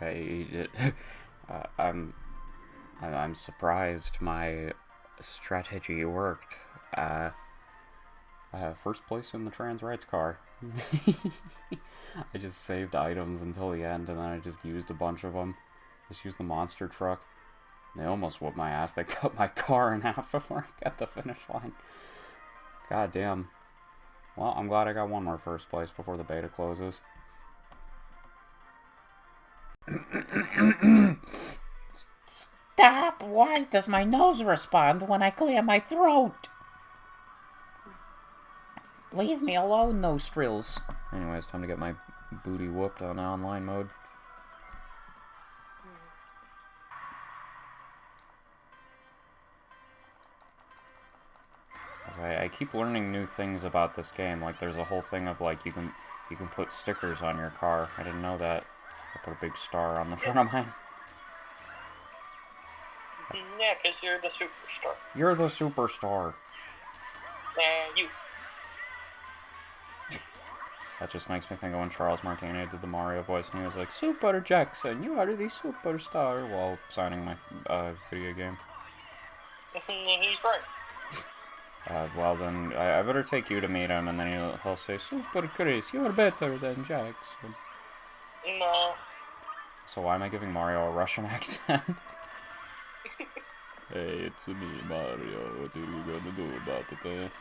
Okay, I'm surprised my strategy worked. First place in the trans rights car. I just saved items until the end, and then I just used a bunch of them. Just used the monster truck. They almost whooped my ass. They cut my car in half before I got the finish line. God damn. Well, I'm glad I got one more first place before the beta closes. Stop! Why does my nose respond when I clear my throat? Leave me alone, nostrils. Anyways, time to get my booty whooped on online mode. I keep learning new things about this game. Like, there's a whole thing of, like, you can put stickers on your car. I didn't know that. I put a big star on the front of mine. Yeah, because you're the superstar. You're the superstar. You. That just makes me think of when Charles Martinet did the Mario voice, and he was like, Super Jackson, you are the superstar, while signing my video game. He's right. Well then, I better take you to meet him, and then he'll say, Super Chris, you're better than Jackson. No. So why am I giving Mario a Russian accent? Hey, it's me, Mario. What are you gonna do about it,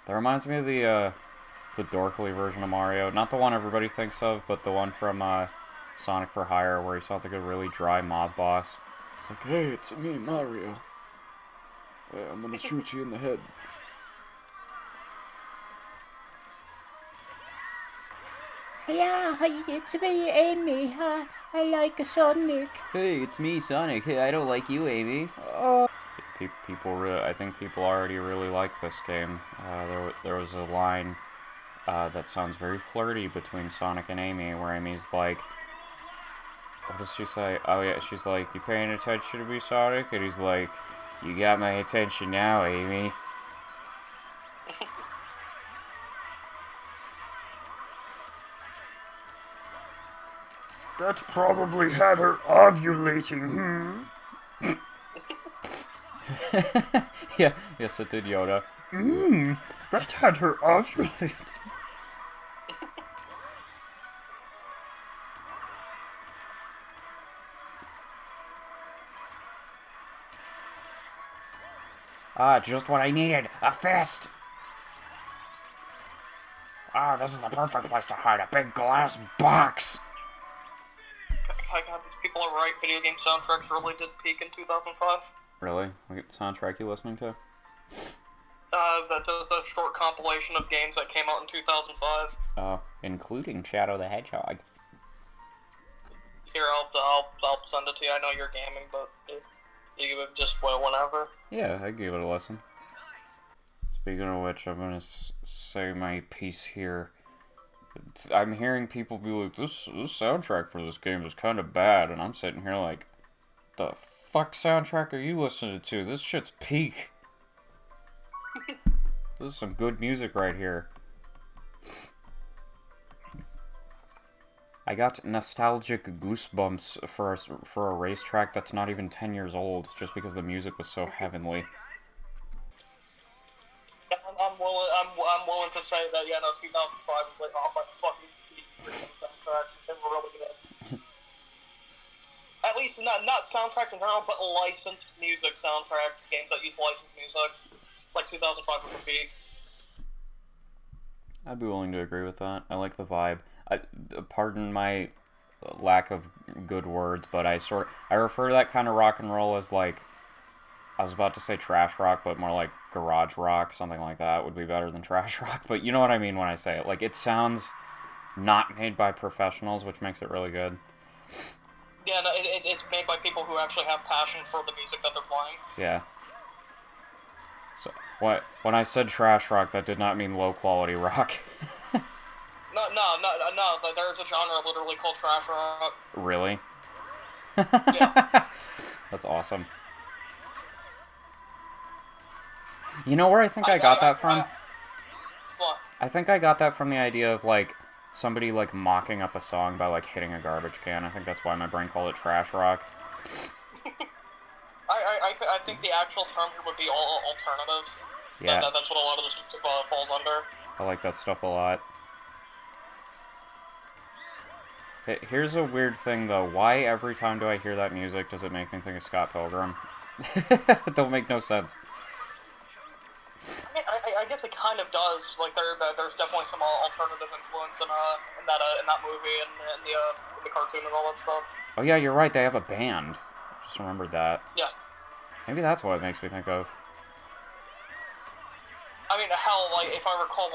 That reminds me of the dorkly version of Mario. Not the one everybody thinks of, but the one from Sonic for Hire, where he sounds like a really dry mob boss. It's like, hey, it's me, Mario. Hey, I'm gonna shoot you in the head. Yeah, it's me, Amy. I like Sonic. Hey, it's me, Sonic. Hey, I don't like you, Amy. I think people already really like this game. There was a line that sounds very flirty between Sonic and Amy, where Amy's like, what does she say? Oh yeah, she's like, you paying attention to me, Sonic? And he's like, you got my attention now, Amy. That probably had her ovulating, Yeah, yes it did, Yoda. That had her ovulating. Ah, just what I needed. A fist! Ah, this is the perfect place to hide a big glass box! My god, these people are right. Video game soundtracks really did peak in 2005. Really? What soundtrack you listening to? That does a short compilation of games that came out in 2005. Including Shadow the Hedgehog. Here, I'll send it to you. I know you're gaming, but you would just whenever. Yeah, I gave it a listen. Speaking of which, I'm gonna say my piece here. I'm hearing people be like, this soundtrack for this game is kind of bad, and I'm sitting here like, the fuck soundtrack are you listening to? This shit's peak. This is some good music right here. I got nostalgic goosebumps for a racetrack that's not even 10 years old, just because the music was so heavenly. I'm willing to say that, yeah, no, 2005 was like off my fucking soundtracks. They were really good. At least not soundtracks in general, but licensed music soundtracks, games that use licensed music. Like 2005 was a peak. I'd be willing to agree with that. I like the vibe. Pardon my lack of good words, but I refer to that kind of rock and roll as like, I was about to say trash rock, but more like garage rock, something like that would be better than trash rock, but you know what I mean when I say it. Like, it sounds not made by professionals, which makes it really good. Yeah, no, it's made by people who actually have passion for the music that they're playing. Yeah. So, when I said trash rock, that did not mean low quality rock. No, there's a genre literally called trash rock. Really? Yeah. That's awesome. You know where I think I got that from? What? I think I got that from the idea of, like, somebody, like, mocking up a song by, like, hitting a garbage can. I think that's why my brain called it trash rock. I think the actual term here would be alternative. Yeah. That's what a lot of this falls under. I like that stuff a lot. Here's a weird thing, though. Why every time do I hear that music does it make me think of Scott Pilgrim? It don't make no sense. I guess it kind of does. Like there's definitely some alternative influence in that movie and in the cartoon and all that stuff. Oh yeah, you're right. They have a band. Just remembered that. Yeah. Maybe that's what it makes me think of. I mean, hell, like if I recall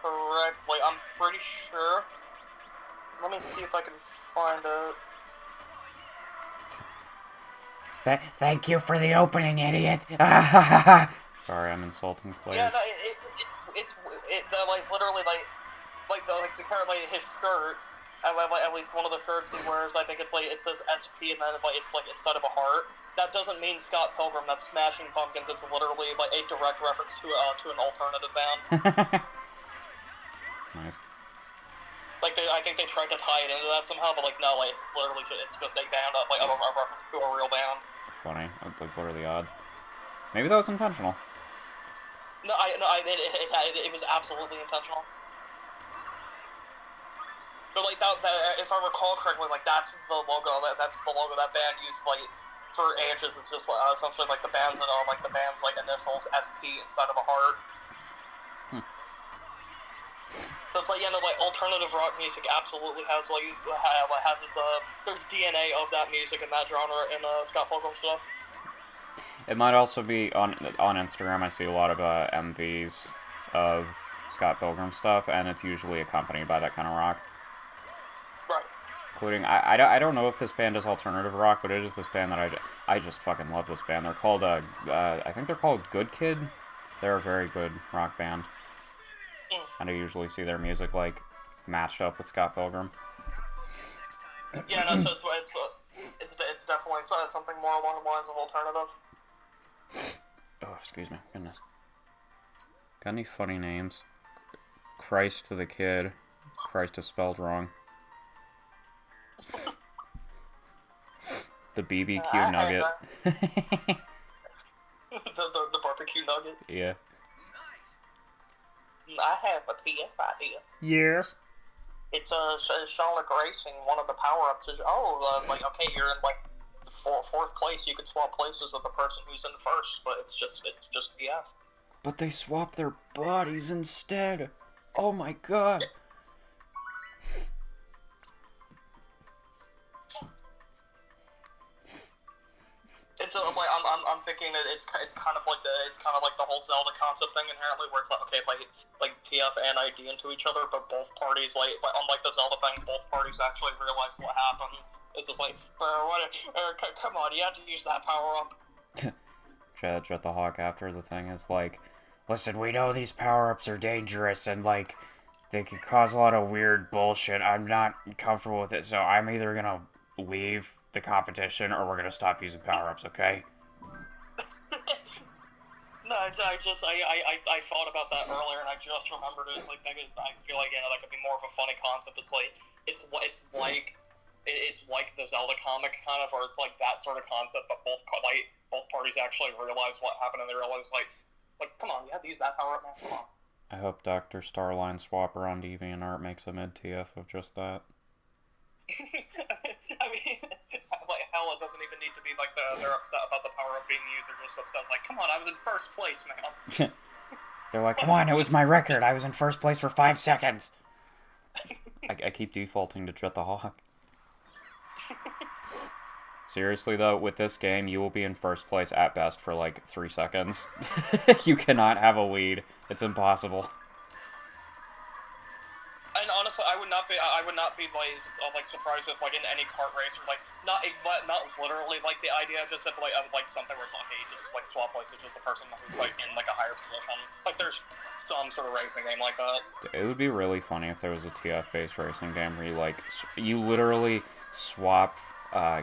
correctly, I'm pretty sure. Let me see if I can find it. Thank you for the opening, idiot. Sorry, I'm insulting players. Yeah, no, it's like literally the character, like his shirt, at least one of the shirts he wears, I think it's like it says SP and then it's like inside of a heart. That doesn't mean Scott Pilgrim. That's Smashing Pumpkins. It's literally like a direct reference to an alternative band. Nice. Like I think they tried to tie it into that somehow, but like no, like it's literally just a band of like a reference to a real band. Funny. Like, what are the odds? Maybe that was intentional. No, it was absolutely intentional. But like that, if I recall correctly, like that's the logo. That's the logo that band used like for ages. It's just essentially like the band's like initials SP instead of a heart. So it's like like alternative rock music absolutely has its there's DNA of that music and that genre in Scott Pilgrim stuff. It might also be on Instagram. I see a lot of MVs of Scott Pilgrim stuff, and it's usually accompanied by that kind of rock. Right. Including, I don't know if this band is alternative rock, but it is this band that I just fucking love this band. They're called, I think they're called Good Kid. They're a very good rock band. And I usually see their music, like, matched up with Scott Pilgrim. Yeah, no, so it's definitely something more along the lines of alternative. Oh, excuse me. Goodness. Got any funny names? Christ to the Kid. Christ is spelled wrong. The BBQ Nugget. the barbecue nugget. Yeah. I have a TF idea. Yes. It's Sonic Racing. One of the power-ups is like okay, you're in like fourth place. You could swap places with the person who's in first, but it's just TF. But they swapped their bodies instead. Oh my god. It's like I'm thinking that it's kind of like the whole Zelda concept thing inherently, where it's like okay, like TF and ID into each other, but both parties like unlike the Zelda thing, both parties actually realize what happened. It's just like come on, you have to use that power up. Jet the Hawk after the thing is like, listen, we know these power-ups are dangerous and like they could cause a lot of weird bullshit. I'm not comfortable with it, so I'm either gonna leave the competition or we're gonna stop using power-ups, okay? No, I thought about that earlier and I just remembered it. Like I feel like that could be more of a funny concept. It's like it's like the Zelda comic kind of, or it's like that sort of concept, but both parties actually realize what happened and they realize like come on, you have to use that power up now. Come on. I hope Dr. Starline Swapper on DeviantArt makes a mid-TF of just that. I mean, like, hell, it doesn't even need to be like they're upset about the power up being used. They're just upset, like, come on, I was in first place, man. They're like, come on, it was my record. I was in first place for 5 seconds. I keep defaulting to Jet the Hawk. Seriously, though, with this game, you will be in first place at best for, like, 3 seconds. You cannot have a lead. It's impossible. And honestly, I would not be like surprised if like in any kart race or like not literally like the idea just of like something where it's like hey, just like swap places with the person who's like in like a higher position. Like there's some sort of racing game like that. It would be really funny if there was a TF-based racing game where you like you literally swap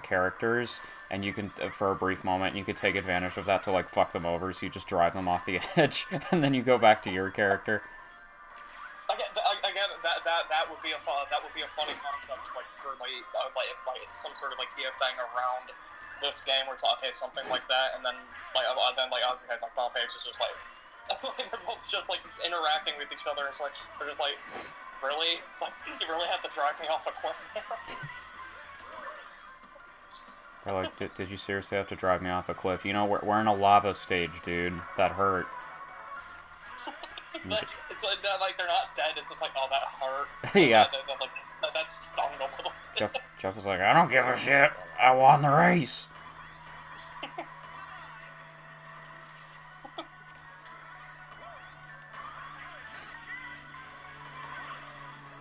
characters and you can for a brief moment you could take advantage of that to like fuck them over. So you just drive them off the edge and then you go back to your character. man, that would be a funny concept, like for like some sort of like TF thing around this game, where it's like, okay, something like that, and then okay, like Bob Page is just like they're both just like interacting with each other. It's like they're just like, really, like you really have to drive me off a cliff now? They're like, did you seriously have to drive me off a cliff? You know, we're in a lava stage, dude. That hurt. It's like they're not dead. It's just like, oh, that hurt. Yeah. That's stung a little bit. Jeff was like, I don't give a shit. I won the race.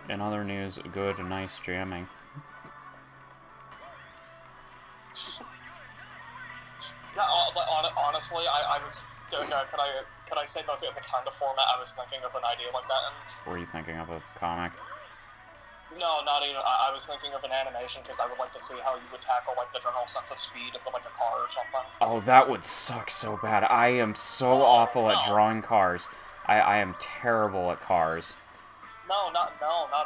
In other news, good, nice jamming. Yeah, honestly, I was. Could I say the kind of format I was thinking of an idea like that in? Were you thinking of a comic? No, not even. I was thinking of an animation because I would like to see how you would tackle like the general sense of speed of like a car or something. Oh, that would suck so bad. I am so awful at drawing cars. I am terrible at cars. No, not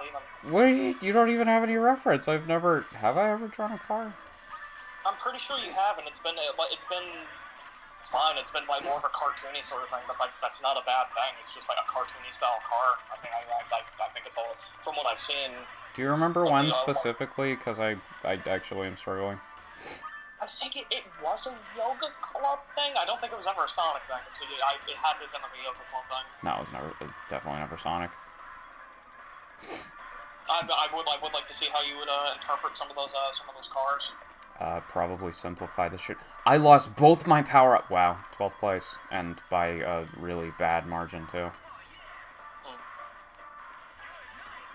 even. What? You don't even have any reference. Have I ever drawn a car? I'm pretty sure you have, and it's been fine. It's been like more of a cartoony sort of thing, but like that's not a bad thing. It's just like a cartoony style car. I think it's all from what I've seen. Do you remember when specifically? Because I actually am struggling. I think it was a yoga club thing. I don't think it was ever a Sonic thing. So it had to have been like a yoga club thing. No, it was definitely never Sonic. I would like to see how you would interpret some of those cars. Probably simplify the shit. I lost both my power-up. Wow, 12th place, and by a really bad margin too.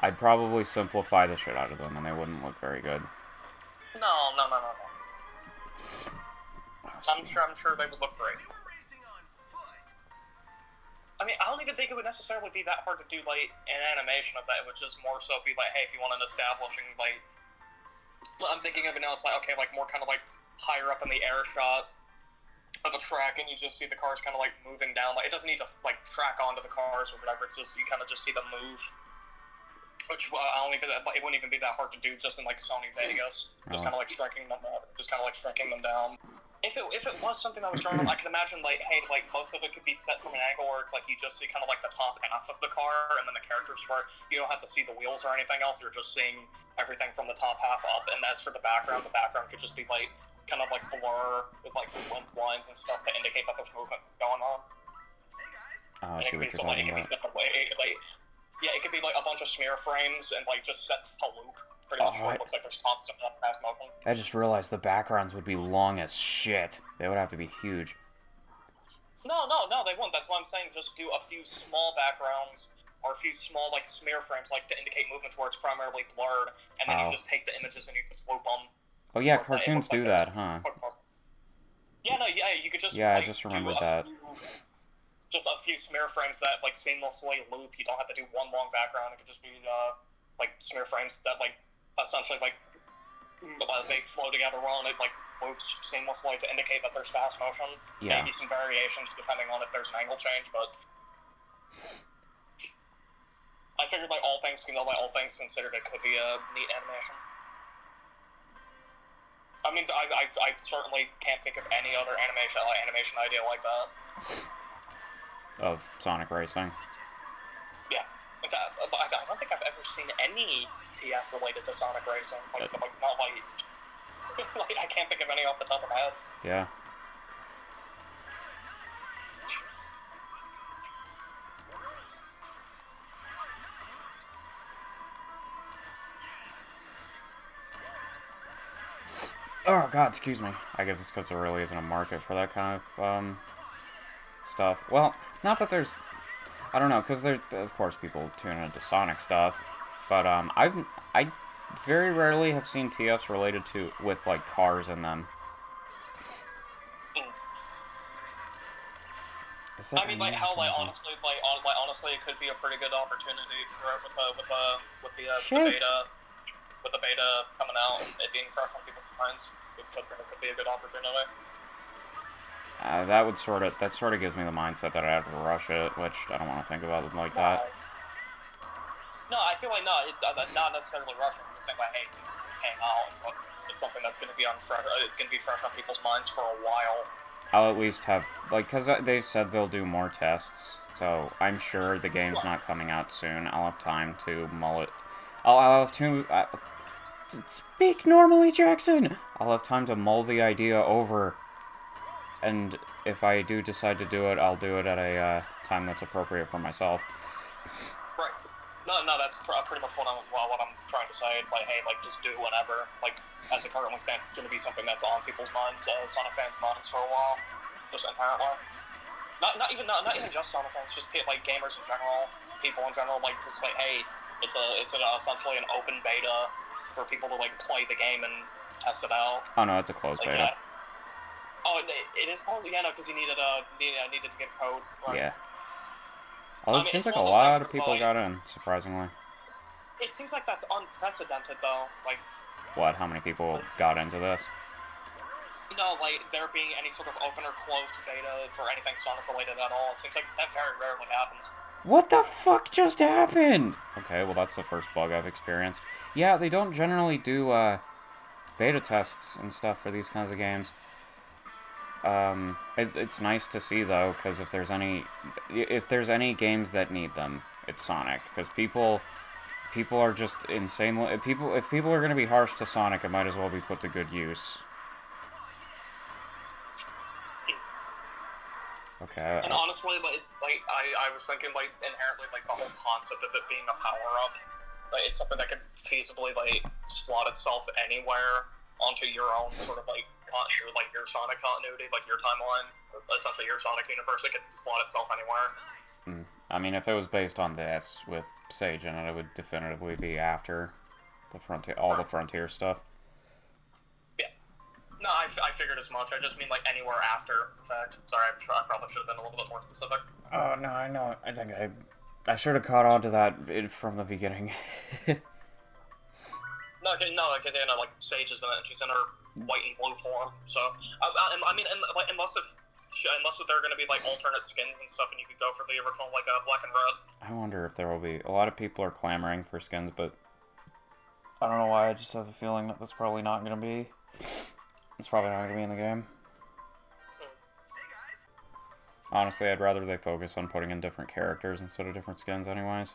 I'd probably simplify the shit out of them, and they wouldn't look very good. No. I'm sure they would look great. I mean, I don't even think it would necessarily be that hard to do, like, an animation of that. It would just more so be like, hey, if you want an establishing, like, I'm thinking of it now, it's like, okay, like, more kind of, like, higher up in the air shot of a track, and you just see the cars kind of, like, moving down. Like, it doesn't need to, like, track onto the cars or whatever. It's just, you kind of just see them move. Which, it wouldn't even be that hard to do just in, like, Sony Vegas. Just kind of, like, striking them up. Just kind of, like, striking them down. If it was something that was drawn up, I can imagine, like, hey, like, most of it could be set from an angle where it's, like, you just see kind of, like, the top half of the car, and then the characters part. You don't have to see the wheels or anything else. You're just seeing everything from the top half up. And as for the background could just be, like, kind of, like, blur with, like, limp lines and stuff to indicate that there's movement going on. Oh, I see what you're talking about. It could be, like, a bunch of smear frames and, like, just set to loop. Pretty much it looks like there's constant fast motion. I just realized the backgrounds would be long as shit. They would have to be huge. No, they won't. That's why I'm saying just do a few small backgrounds or a few small, like, smear frames, like, to indicate movement where it's primarily blurred, and then you just take the images and you just loop them. Oh yeah, cartoons do that, huh? Yeah, you could just, yeah, like, I just remembered that. Just a few smear frames that, like, seamlessly loop. You don't have to do one long background. It could just be, like, smear frames that, like, essentially, like, they flow together well, and it, like, loops seamlessly to indicate that there's fast motion. Yeah. Maybe some variations depending on if there's an angle change, but I figured, like, all things considered, it could be a neat animation. I mean, I certainly can't think of any other animation idea like that. Of Sonic Racing. Yeah. I don't think I've ever seen any TF related to Sonic Racing. Like not like, like, I can't think of any off the top of my head. Yeah. Oh god, excuse me. I guess it's because there really isn't a market for that kind of stuff. Well, not that there's, I don't know, because there's, of course, people tune into Sonic stuff, but I very rarely have seen TFs related with like cars in them. I mean, like, how, like, honestly, it could be a pretty good opportunity for it with the beta coming out, it being fresh on people's minds. It could be a good opportunity. That sort of gives me the mindset that I have to rush it, which I don't want to think about it like that. No, I feel like not necessarily rushing. I'm saying like, hey, since this is paying out, it's something that's going to be it's going to be fresh on people's minds for a while. I'll at least have, like, because they said they'll do more tests, so I'm sure the game's not coming out soon. I'll have time to mull it. I'll have to... speak normally, Jackson! I'll have time to mull the idea over, and if I do decide to do it, I'll do it at a time that's appropriate for myself. Right. No, that's pretty much what I'm trying to say. It's like, hey, like, just do whenever. Like, as it currently stands, it's going to be something that's on people's minds, Sonic fans' minds for a while, just inherently. Not even just Sonic fans, just like gamers in general, people in general. Like, just like, hey, it's essentially an open beta for people to like play the game and test it out. Oh no, it's a closed beta. Oh, it is closed. Yeah, no, because you needed to get code. Right? Yeah. Although it seems like a lot of people got in, surprisingly. It seems like that's unprecedented, though. Like, what? How many people got into this? You know, like, there being any sort of open or closed beta for anything Sonic related at all. It seems like that very rarely happens. What the fuck just happened? Okay, well that's the first bug I've experienced. Yeah, they don't generally do beta tests and stuff for these kinds of games. It's nice to see though, because if there's any games that need them, it's Sonic. Because people are just insane. If people are going to be harsh to Sonic, it might as well be put to good use. Okay. And honestly, I was thinking, like, inherently, like, the whole concept of it being a power-up, like, it's something that could feasibly, like, slot itself anywhere onto your own sort of, like, your Sonic continuity, like, your timeline, essentially your Sonic universe. It could slot itself anywhere. I mean, if it was based on this, with Sage in it, it would definitively be after the Frontier stuff. No, I figured as much. I just mean, like, anywhere after the fact. Sorry, I probably should have been a little bit more specific. Oh, no, I know. I think I should have caught on to that from the beginning. No, because, you know, like, Sage is in it, and she's in her white and blue form, so... I mean, unless there are going to be, like, alternate skins and stuff, and you could go for the original, like, black and red. I wonder if there will be... A lot of people are clamoring for skins, but... I don't know why, I just have a feeling that that's probably not going to be... It's probably not going to be in the game. Honestly, I'd rather they focus on putting in different characters instead of different skins anyways.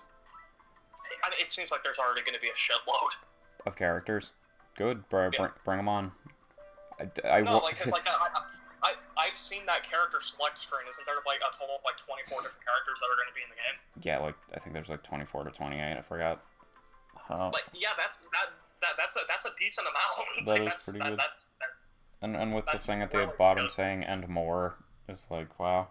I mean, it seems like there's already going to be a shitload. Of characters? Good, bring them on. I've seen that character select screen. Isn't there, like, a total of, like, 24 different characters that are going to be in the game? Yeah, like, I think there's, like, 24 to 28, I forgot. Like, yeah, that's a decent amount. That like, is pretty good. And with the That's thing at the really bottom good. saying "and more" is like, wow.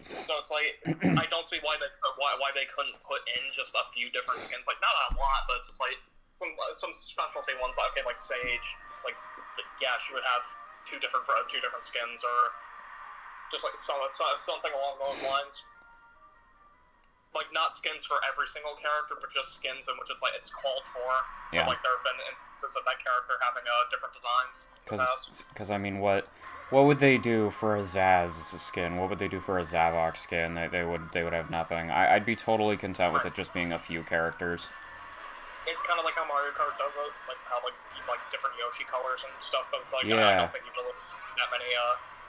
So it's like, I don't see why they couldn't put in just a few different skins. Like, not a lot, but just like some specialty ones. Like, okay, like Sage, like, yeah, she would have two different skins, or just like something along those lines. Like, not skins for every single character, but just skins in which it's like it's called for. Yeah. But, like, there have been instances of that character having different designs. Because I mean, what would they do for a Zaz skin? What would they do for a Zavok skin? They would have nothing. I'd be totally content with it just being a few characters. It's kind of like how Mario Kart does it, like how like different Yoshi colors and stuff. But it's like, yeah. I don't think you really see that many.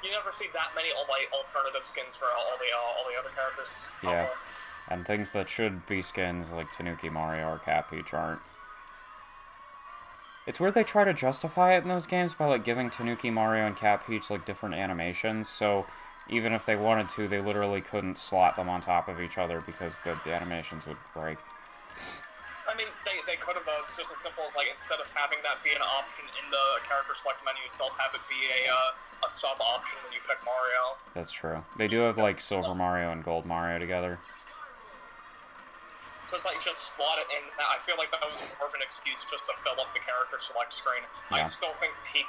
You never see that many alternative skins for all the other characters. Yeah. And things that should be skins, like Tanuki Mario or Cat Peach, aren't. It's weird they try to justify it in those games by, like, giving Tanuki Mario and Cat Peach, like, different animations, so even if they wanted to, they literally couldn't slot them on top of each other because the animations would break. I mean, they could have, though. It's just as simple as, like, instead of having that be an option in the character select menu itself, have it be a sub-option when you pick Mario. That's true. They do have, like, Silver Mario and Gold Mario together. So it's like, just slot it in. I feel like that was more of an excuse just to fill up the character select screen. Yeah. I still think Pink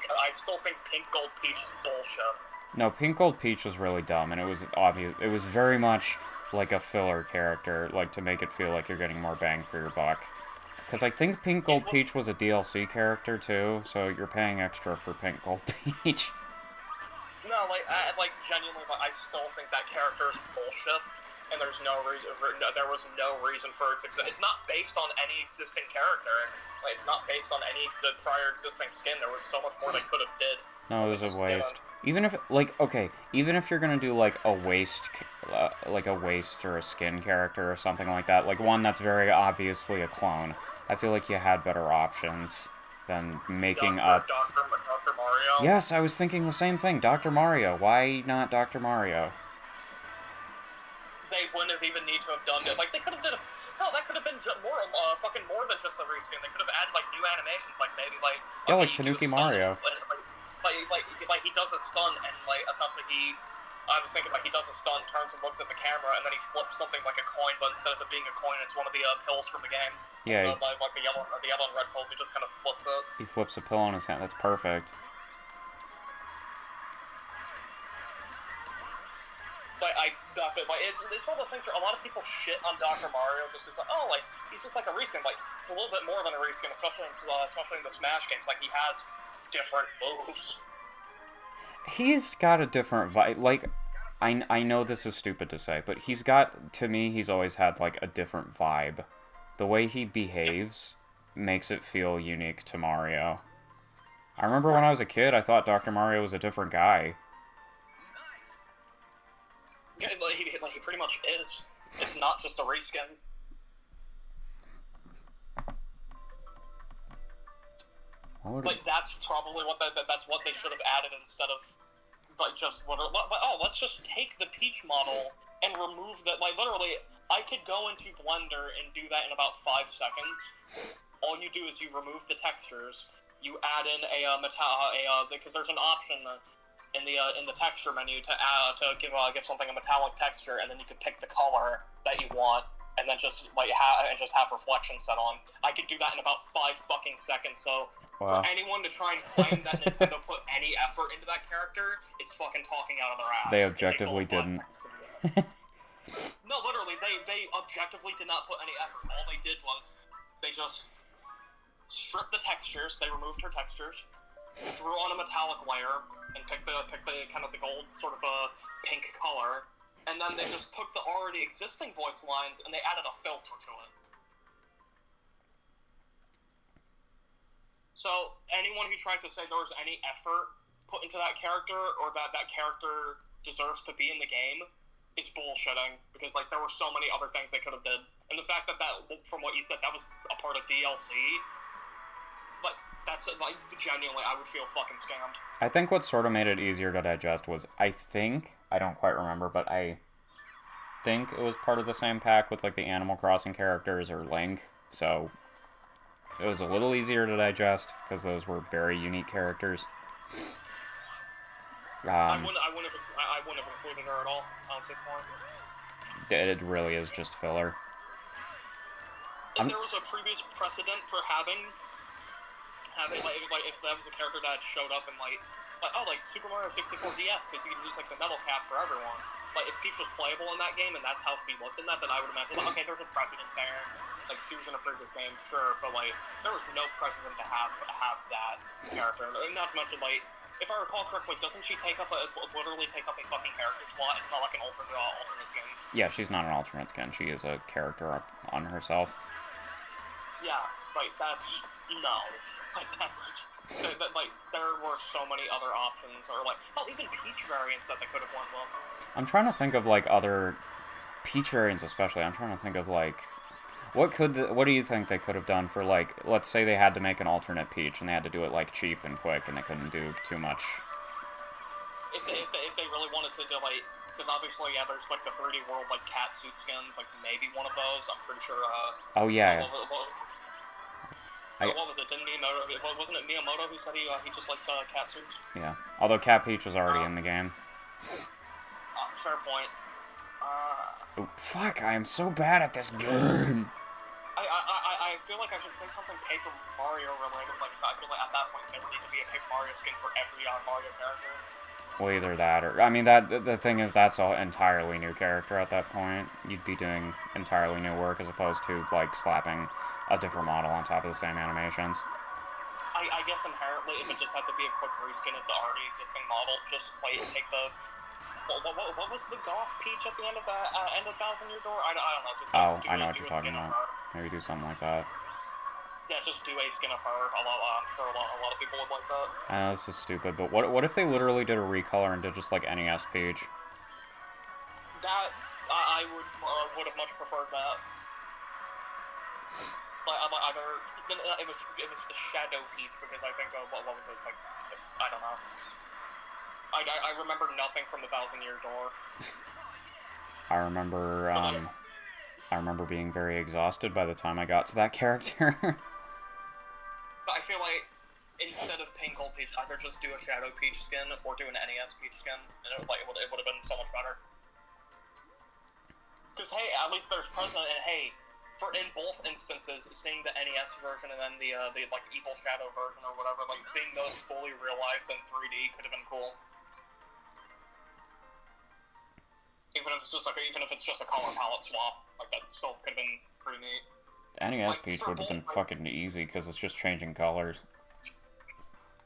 Gold Peach is bullshit. No, Pink Gold Peach was really dumb, and it was obvious. It was very much like a filler character, like to make it feel like you're getting more bang for your buck. Because I think Pink Gold Peach was a DLC character too, so you're paying extra for Pink Gold Peach. No, like genuinely, I still think that character is bullshit. and there was no reason for it to exist. It's not based on any existing character. Like, it's not based on any prior existing skin. There was so much more they could have did. No, it was a waste. Even if, like, okay, even if you're gonna do, like, a waste or a skin character or something like that, like one that's very obviously a clone, I feel like you had better options than making up... Dr. Mario? Yes, I was thinking the same thing. Dr. Mario. Why not Dr. Mario? They wouldn't have even need to have done it. Like, they could have done a... No, that could have been fucking more than just a reskin. They could have added, like, new animations, like, maybe, like... Yeah, like Tanuki Mario. Like, he does a stunt, and, like, essentially I was thinking, like, he does a stunt, turns and looks at the camera, and then he flips something like a coin, but instead of it being a coin, it's one of the pills from the game. Yeah. Like the yellow and red pills, he just kind of flips it. He flips a pill in his hand. That's perfect. It's one of those things where a lot of people shit on Dr. Mario just as, like, oh, like, he's just like a reskin. Like, it's a little bit more than a reskin, especially in the Smash games. Like, he has different moves. He's got a different vibe. Like, I know this is stupid to say, but he's got, to me, he's always had, like, a different vibe. The way he behaves makes it feel unique to Mario. I remember when I was a kid, I thought Dr. Mario was a different guy. Yeah, like, he pretty much is. It's not just a reskin. Like, that's probably what that's what they should have added instead of, like, just let's just take the Peach model and remove that. Like, literally, I could go into Blender and do that in about 5 seconds. All you do is you remove the textures, you add in because there's an option in the texture menu to give something a metallic texture, and then you can pick the color that you want. And then just have reflection set on. I could do that in about 5 fucking seconds. So for anyone to try and claim that Nintendo put any effort into that character is fucking talking out of their ass. They objectively didn't. No, literally, they objectively did not put any effort. All they did was they just stripped the textures. They removed her textures, threw on a metallic layer, and picked the kind of the gold sort of pink color. And then they just took the already existing voice lines and they added a filter to it. So anyone who tries to say there was any effort put into that character or that character deserves to be in the game is bullshitting, because, like, there were so many other things they could have did. And the fact that from what you said, that was a part of DLC, like, that's, like, genuinely, I would feel fucking scammed. I think what sort of made it easier to digest was, I don't quite remember, but I think it was part of the same pack with, like, the Animal Crossing characters or Link, so it was a little easier to digest, because those were very unique characters. I wouldn't have included her at all, honestly. It really is just filler. If there was a previous precedent for having like if that was a character that showed up in like Super Mario 64 DS, because you can use, like, the metal cap for everyone. Like, if Peach was playable in that game and that's how she looked in that, then I would imagine, like, okay, there's a precedent there. Like, she was in a previous game, sure, but, like, there was no precedent to have that character. And not to mention, like, if I recall correctly, doesn't she literally take up a fucking character slot? It's not like an alternate skin. Yeah, she's not an alternate skin. She is a character on herself. Yeah, like, that's... No. Like, that's... Like, there were so many other options, or, like, even Peach variants that they could have went with. I'm trying to think of, like, other Peach variants especially. I'm trying to think of, like, what do you think they could have done for, like, let's say they had to make an alternate Peach and they had to do it, like, cheap and quick and they couldn't do too much. If they really wanted to do, like, because obviously, yeah, there's, like, the 3D World, like, cat suit skins, like, maybe one of those. I'm pretty sure, oh, yeah. What was it? Wasn't it Miyamoto who said he just likes cat suits? Yeah. Although Cat Peach was already in the game. Fair point. Oh, fuck, I am so bad at this game. I feel like I should say something Paper Mario related. Like, I feel like at that point there would need to be a Paper Mario skin for every Mario character. Well, either that or... I mean, the thing is, that's an entirely new character at that point. You'd be doing entirely new work as opposed to, like, slapping a different model on top of the same animations. I guess inherently, if it just had to be a quick reskin of the already existing model, just, like, take the what was the goth peach at the end of the end of Thousand Year Door? I don't know. Just Oh, do I know a, what do you're a talking skin of about. her. Maybe do something like that. Yeah, just do a skin of her. I'm sure a lot of people would like that. I know this is stupid, but what if they literally did a recolor and did just like NES Peach? That I would have much preferred that. Like either it was Shadow Peach because I think what was it like? I don't know. I remember nothing from the Thousand Year Door. I remember being very exhausted by the time I got to that character. But I feel like instead of Pink Gold Peach, either just do a Shadow Peach skin or do an NES Peach skin, and it would have been so much better. Because hey, at least there's precedent, and hey, in both instances, seeing the NES version and then the like Evil Shadow version or whatever, like seeing those fully realized in 3D could have been cool. Even if it's just a color palette swap, like that still could have been pretty neat. NES Like, Peach would have been fucking easy because it's just changing colors.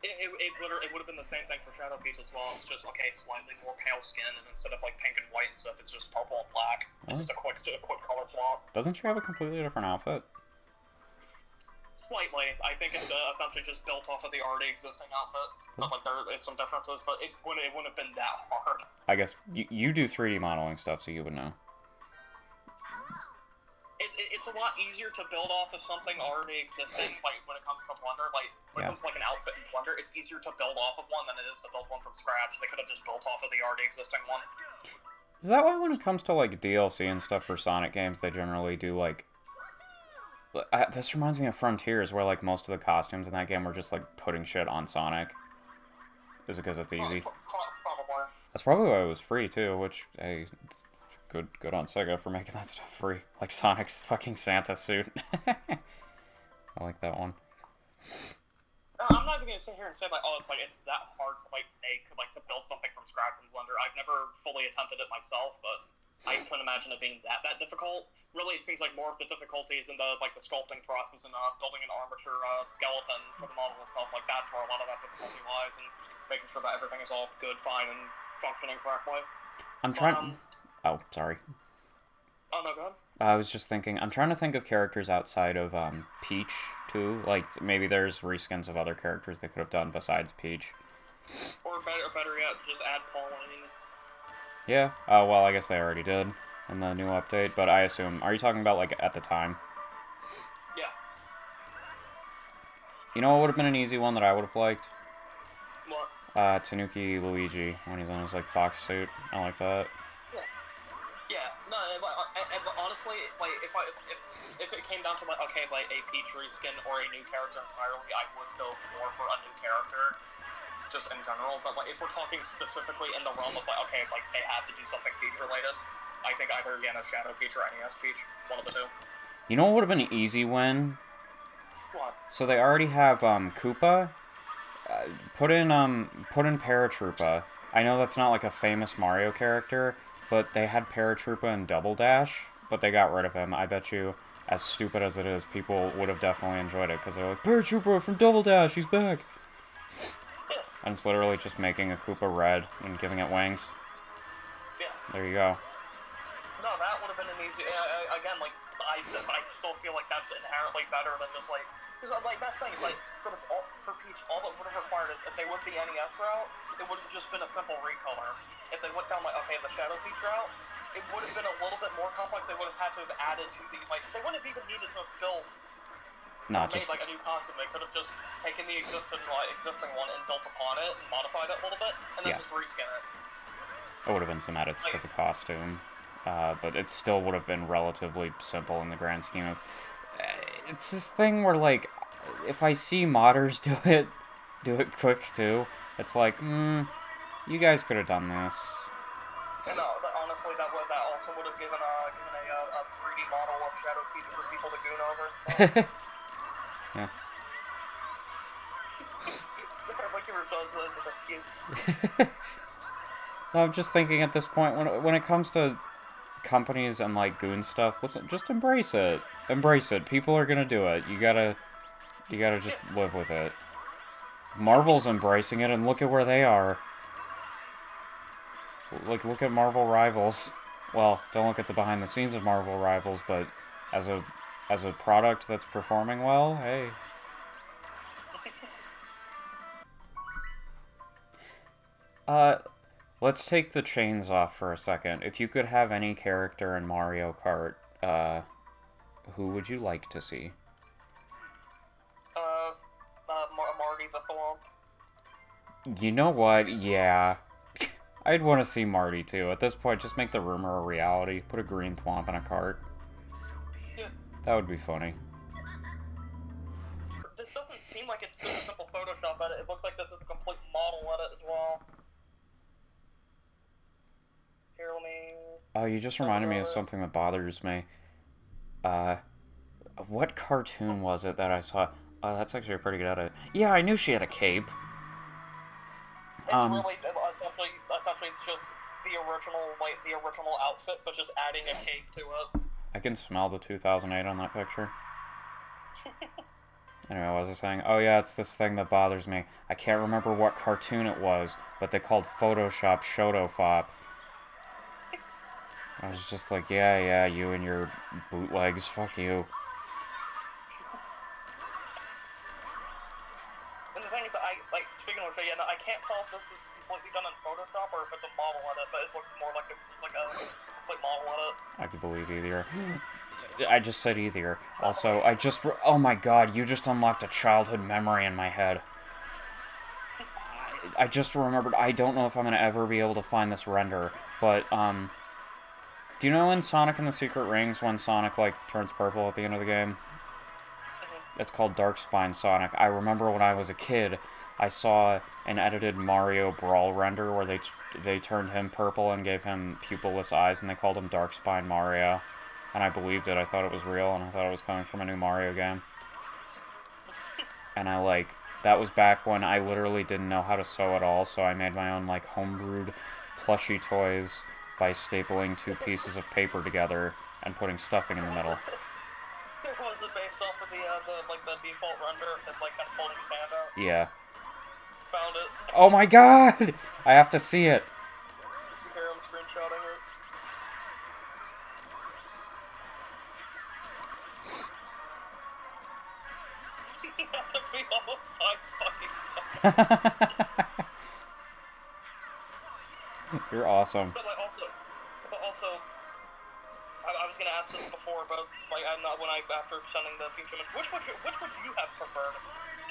It would have been the same thing for Shadow Peach as well. It's just slightly more pale skin, and instead of like pink and white and stuff, it's just purple and black. It's just a quick color swap. Doesn't she have a completely different outfit? Slightly, I think it's essentially just built off of the already existing outfit. But like there is some differences, but it wouldn't have been that hard. I guess you do 3D modeling stuff, so you would know. It's a lot easier to build off of something already existing. Like when it comes to Blender, like when it comes to like an outfit in Blender, it's easier to build off of one than it is to build one from scratch. They could have just built off of the already existing one. Is that why when it comes to like DLC and stuff for Sonic games, they generally do like... this reminds me of Frontiers, where like most of the costumes in that game were just like putting shit on Sonic. Is it because it's easy? Probably. That's probably why it was free too, which, hey, good on Sega for making that stuff free. Like Sonic's fucking Santa suit. I like that one. I'm not even gonna sit here and say like, it's that hard to to build something from scratch in Blender. I've never fully attempted it myself, but I couldn't imagine it being that difficult. Really, it seems like more of the difficulties in the sculpting process and building an armature skeleton for the model and stuff. Like that's where a lot of that difficulty lies, and making sure that everything is all good, fine, and functioning correctly. I'm trying. Oh, sorry. Oh no, go ahead. I was just thinking. I'm trying to think of characters outside of Peach too. Like maybe there's reskins of other characters they could have done besides Peach. Or better yet, just add Pauline. Yeah. Oh well, I guess they already did in the new update. But I assume. Are you talking about like at the time? Yeah. You know what would have been an easy one that I would have liked? What? Tanuki Luigi when he's in his like fox suit. I like that. Yeah, no, honestly, like if it came down to like a Peach reskin or a new character entirely, I would go more for a new character, just in general. But like if we're talking specifically in the realm of like they have to do something Peach related, I think either Shadow Peach or NES Peach, one of the two. You know what would have been an easy win? What? So they already have Koopa. Put in Paratroopa. I know that's not like a famous Mario character, but they had Paratroopa and Double Dash, but they got rid of him. I bet you, as stupid as it is, people would have definitely enjoyed it, because they're like, Paratroopa from Double Dash, he's back! And it's literally just making a Koopa red and giving it wings. Yeah. There you go. No, that would have been an easy... again, like, I still feel like that's inherently better than just, like... Because, like, that's the thing, like, for Peach, all that would have required is, if they went the NES route, it would have just been a simple recolor. If they went down, like, the Shadow Peach route, it would have been a little bit more complex. They would have had to have added to the, like, they wouldn't have even needed to have built, made, like, a new costume. They could have just taken the existing one and built upon it and modified it a little bit, and then just reskin it. It would have been some edits to the costume, but it still would have been relatively simple in the grand scheme of... It's this thing where, like, if I see modders do it quick, too, it's like, you guys could have done this. And honestly, that also would have given a 3D model of Shadow Peach for people to goon over. Yeah. Like you were so this is a cute. I'm just thinking at this point, when it comes to companies and like goon stuff, listen, just embrace it. Embrace it. People are gonna do it. You gotta just live with it. Marvel's embracing it, and look at where they are. Like, look at Marvel Rivals. Well, don't look at the behind the scenes of Marvel Rivals, but as a product that's performing well, hey. Let's take the chains off for a second. If you could have any character in Mario Kart, who would you like to see? Marty the Thwomp. You know what? Yeah. I'd want to see Marty, too. At this point, just make the rumor a reality. Put a green thwomp in a cart. Yeah. That would be funny. This doesn't seem like it's just a simple Photoshop edit. It looks like this is a complete model edit as well. Here, let me... Oh, you just reminded me of something that bothers me. What cartoon was it that I saw? Oh, that's actually a pretty good edit. Yeah, I knew she had a cape. It's really, essentially, it's just the original outfit, but just adding a cape to it. I can smell the 2008 on that picture. Anyway, what was I saying? Oh yeah, it's this thing that bothers me. I can't remember what cartoon it was, but they called Photoshop Shotofop. I was just like, yeah, you and your bootlegs, fuck you. And the thing is that speaking of which, I can't tell if this is completely done in Photoshop or if it's a model edit, but it looks more like a model edit. I could believe either. I just said either. Also, oh my god, you just unlocked a childhood memory in my head. I just remembered, I don't know if I'm gonna ever be able to find this render, but, do you know in Sonic and the Secret Rings when Sonic, like, turns purple at the end of the game? It's called Darkspine Sonic. I remember when I was a kid, I saw an edited Mario Brawl render where they turned him purple and gave him pupilless eyes, and they called him Darkspine Mario. And I believed it. I thought it was real, and I thought it was coming from a new Mario game. And that was back when I literally didn't know how to sew at all, so I made my own, like, homebrewed plushie toys by stapling 2 pieces of paper together and putting stuffing in the middle. Was it based off of the default render and, kind of holding his hand out? Yeah. Found it. Oh my god! I have to see it. You hear him screenshotting it. You're awesome. But also, I was gonna ask this before, but I'm not after sending the future image. Which would you have preferred?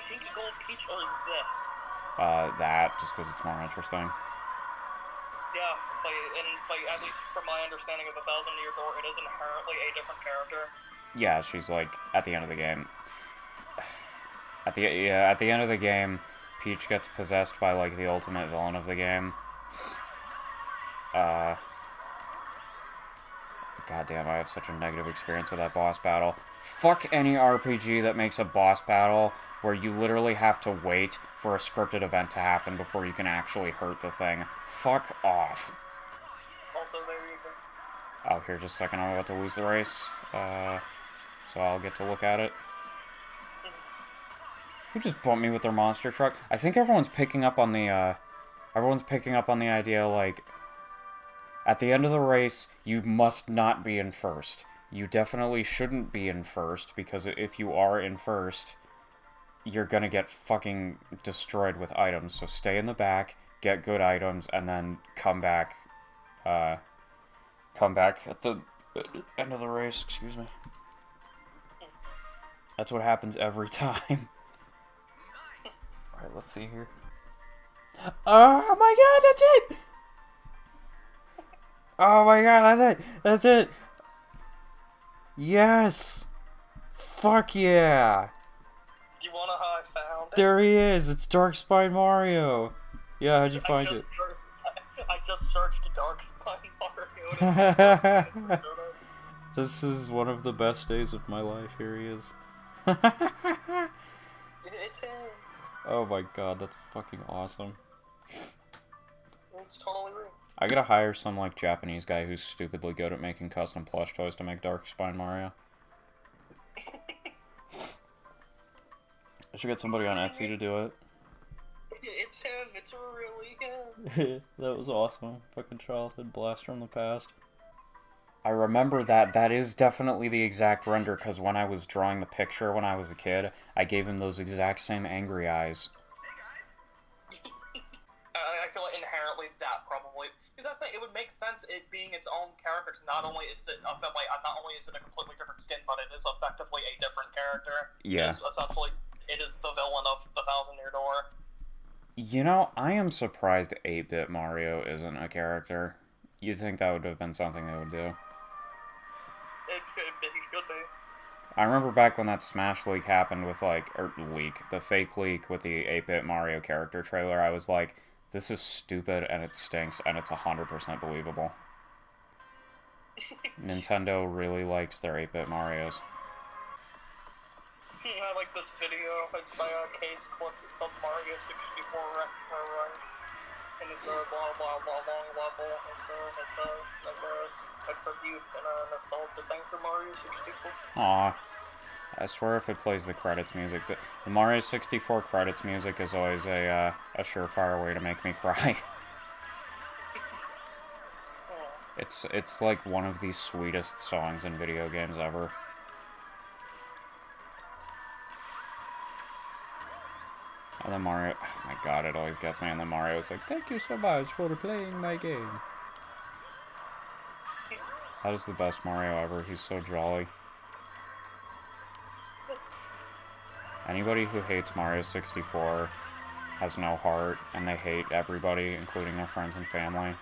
Pink Gold Peach or this? That just because it's more interesting. Yeah, at least from my understanding of the Thousand Year Door, it is inherently a different character. Yeah, she's at the end of the game. At the end of the game, Peach gets possessed by the ultimate villain of the game. Goddamn, I have such a negative experience with that boss battle. Fuck any RPG that makes a boss battle where you literally have to wait for a scripted event to happen before you can actually hurt the thing. Fuck off. Also, there you go. Oh, here, just a second, I'm about to lose the race. So I'll get to look at it. Who just bumped me with their monster truck? I think everyone's picking up on the idea, at the end of the race, you must not be in first. You definitely shouldn't be in first, because if you are in first, you're gonna get fucking destroyed with items. So stay in the back, get good items, and then come back at the end of the race, excuse me. That's what happens every time. Alright, let's see here. Oh my god, that's it! Oh my god, that's it! That's it! Yes! Fuck yeah! Do you wanna know how I found it? There he is! It's Darkspine Mario! Yeah, how'd you find it? I just searched Darkspine Mario. This is one of the best days of my life. Here he is. It's him. Oh my god, that's fucking awesome. It's totally real. I gotta hire some, Japanese guy who's stupidly good at making custom plush toys to make Darkspine Mario. I should get somebody on Etsy to do it. It's him. It's really him. That was awesome. Fucking childhood blast from the past. I remember that. That is definitely the exact render, because when I was drawing the picture when I was a kid, I gave him those exact same angry eyes. I feel like inherently that probably, because that's the thing, it would make sense it being its own character. Cause not only is it not only is it a completely different skin, but it is effectively a different character. Yeah. It's essentially, it is the villain of the Thousand Year Door. You know, I am surprised 8-bit Mario isn't a character. You'd think that would have been something they would do. He should be. I remember back when that Smash leak happened with, like, the fake leak with the 8-bit Mario character trailer, I was like, this is stupid and it stinks and it's 100% believable. Nintendo really likes their 8-bit Marios. I like this video. It's by Case Clips. It's called Mario 64 Run. And it's a blah blah blah long level. It's a tribute and a nostalgia thing for Mario 64. Aw. I swear if it plays the credits music, the Mario 64 credits music is always a surefire way to make me cry. It's like one of the sweetest songs in video games ever. And then Mario, oh my god, it always gets me. And then Mario's like, thank you so much for playing my game. That is the best Mario ever. He's so jolly. Anybody who hates Mario 64 has no heart, and they hate everybody, including their friends and family.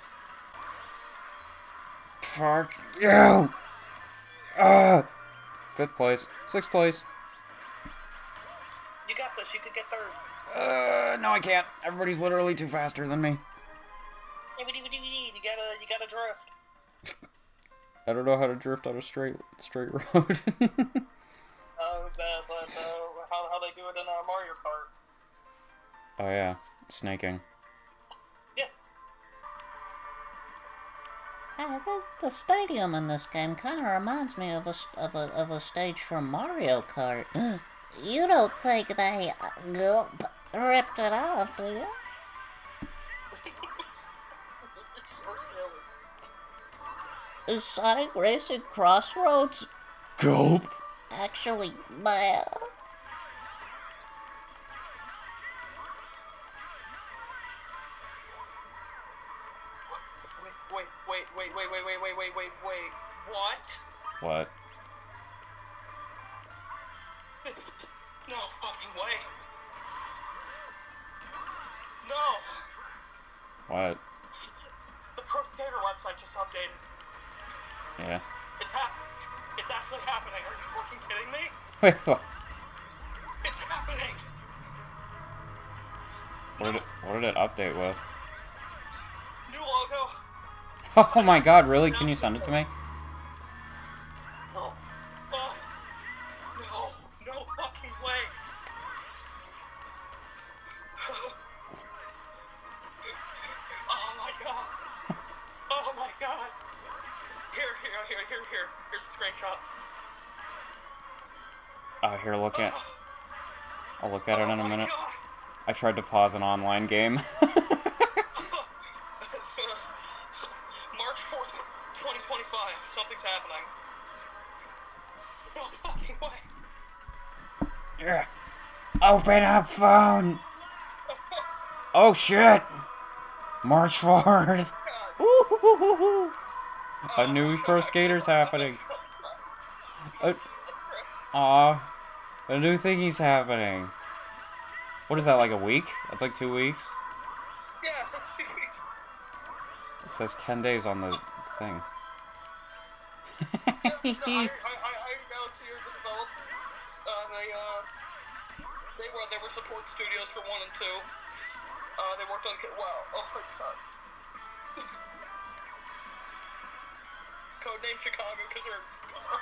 Fuck you! 5th place. 6th place. You got this. You could get third. No I can't. Everybody's literally too faster than me. You gotta drift. I don't know how to drift on a straight road. How they do it in Mario Kart. Oh yeah, snaking. Yeah. The stadium in this game kind of reminds me of a stage from Mario Kart. You don't think they ripped it off, do you? So silly. Is Sonic Racing Crossroads Gulp. actually bad? Wait. What? What? No fucking way. No. What? The Pro Skater website just updated. Yeah. It's actually happening. Are you fucking kidding me? Wait, what? It's happening. What did it update with? New logo. Oh my god, really? Can you send it to me? No. No fucking way. Oh my god. Oh my god. Here. Here's the screenshot. Here, look at. I'll look at it in a minute. God. I tried to pause an online game. March 4th, 2025. Something's happening. No fucking way. Yeah. Open up phone. Oh shit. March 4th. Ooh. A new Pro Skater's happening. A new thingy's happening. What is that, like a week? That's like 2 weeks? Yeah. It says 10 days on the thing. I know 2 years of development. They were support studios for 1 and 2. They worked on oh my god. Codename Chicago because our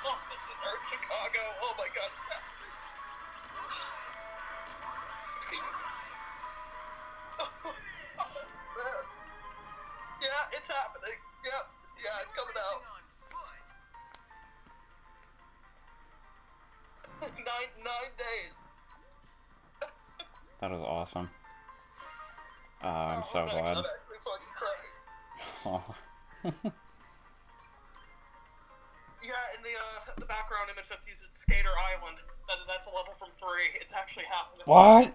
offices are in Chicago. Oh my god, it's happening. Yeah, it's happening. Yep. Yeah, it's coming out. 9 days. That is awesome. I'm so glad. I'm actually Oh. Yeah, in the background image that's used is Skater Island. That's a level from 3. It's actually happening. What?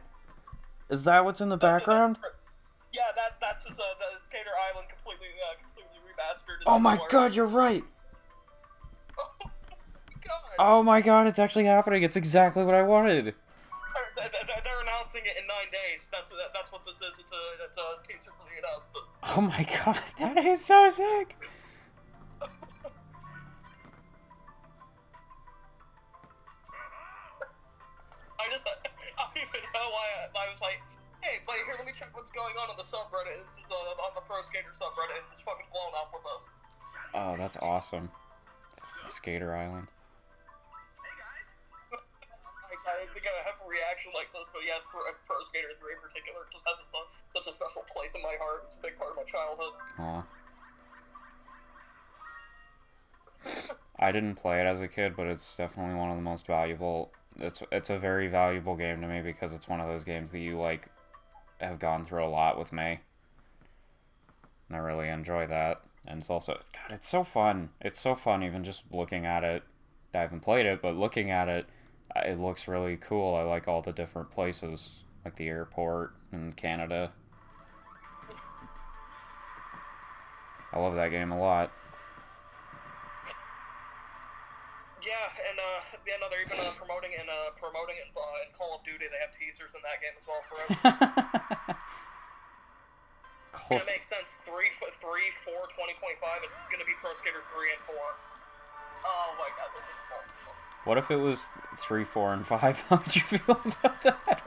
Is that what's in the background? Yeah, that's just the Skater Island completely remastered. Oh my god, you're right! God. Oh my god, it's actually happening. It's exactly what I wanted. They're announcing it in 9 days. That's what this is. It's a teaser for the announcement. Oh my god, that is so sick! I don't even know why I was like, hey, but here, let me check what's going on the subreddit. It's just on the Pro Skater subreddit. It's just fucking blown up with us. Oh, that's awesome. Skater Island. I think I have a reaction like this, but yeah, Pro Skater 3 in particular just has such a special place in my heart. It's a big part of my childhood. Aw. I didn't play it as a kid, but it's definitely one of the most valuable. It's a very valuable game to me because it's one of those games that you like have gone through a lot with me, and I really enjoy that. And it's also, God, it's so fun. It's so fun even just looking at it. I haven't played it, but looking at it, it looks really cool. I like all the different places, like the airport in Canada. I love that game a lot. Yeah, and they're even promoting in Call of Duty. They have teasers in that game as well forever. It makes sense. 3, 4, 2025. It's gonna be Pro Skater 3 and 4. Oh my god, this is cool. What if it was 3, 4, and 5? How would you feel about that? That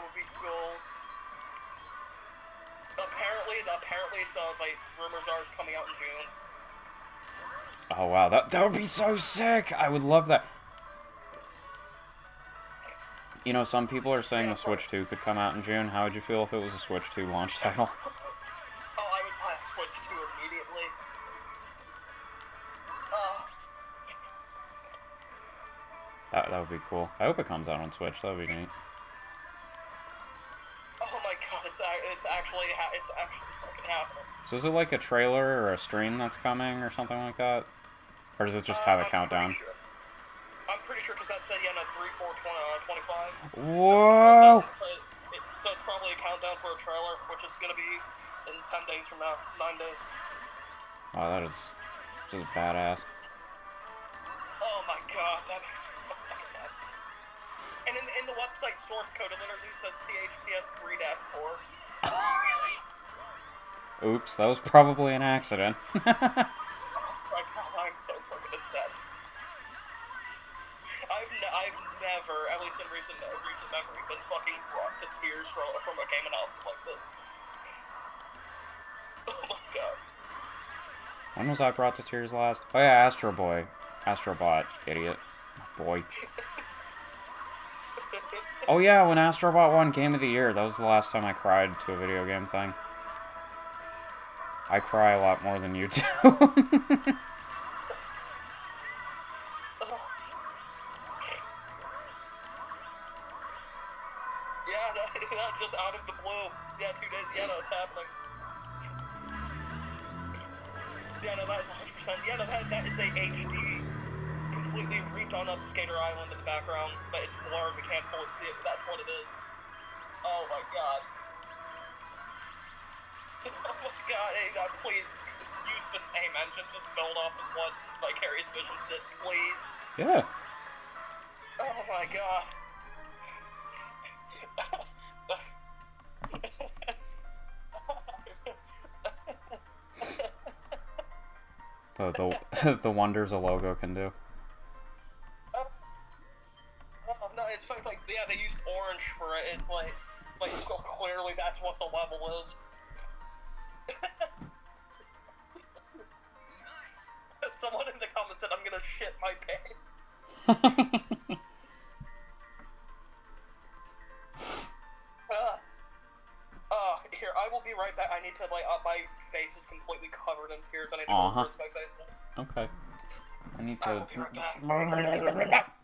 would be cool. Apparently, like rumors are coming out in June. Oh wow, that would be so sick! I would love that. You know, some people are saying the Switch 2 could come out in June. How would you feel if it was a Switch 2 launch title? Oh, I would buy Switch 2 immediately. That would be cool. I hope it comes out on Switch. That would be neat. Oh my god, it's actually fucking happening. So is it like a trailer or a stream that's coming or something like that? Or does it just have a countdown? I'm pretty sure because that said, yeah, no, 3, 4, 25. Whoa! So it's probably a countdown for a trailer, which is going to be in 10 days from now. 9 days. Wow, that is just badass. Oh my god, that makes me so fucking happy. And in the website source code, it literally says THPS 3-4. Oops, that was probably an accident. Oh my god, I'm so fucking ecstatic. I've never, at least in recent memory, been fucking brought to tears from a game announcement like this. Oh my god. When was I brought to tears last? Oh yeah, Astro Boy. Astrobot, idiot. Boy. Oh yeah, when Astrobot won Game of the Year, that was the last time I cried to a video game thing. I cry a lot more than you do. Yeah, that just out of the blue. Yeah, 2 days. Yeah, no, it's happening. Yeah, no, that is 100%. Yeah, no, that is a HD, completely redone up Skater Island in the background, but it's blurred. We can't fully see it, but that's what it is. Oh my god. Oh my god, hey, please use the same engine. Just build off of what Vicarious Visions did, please. Yeah. Oh my god. The wonders a logo can do. Oh no, it's funny, like, yeah, they used orange for it. It's like clearly that's what the level is. Someone in the comments said, I'm gonna shit my pants. Here, I will be right back. I need to, like, my face is completely covered in tears. I need to go rinse my face. Okay. I need I to... will be right back.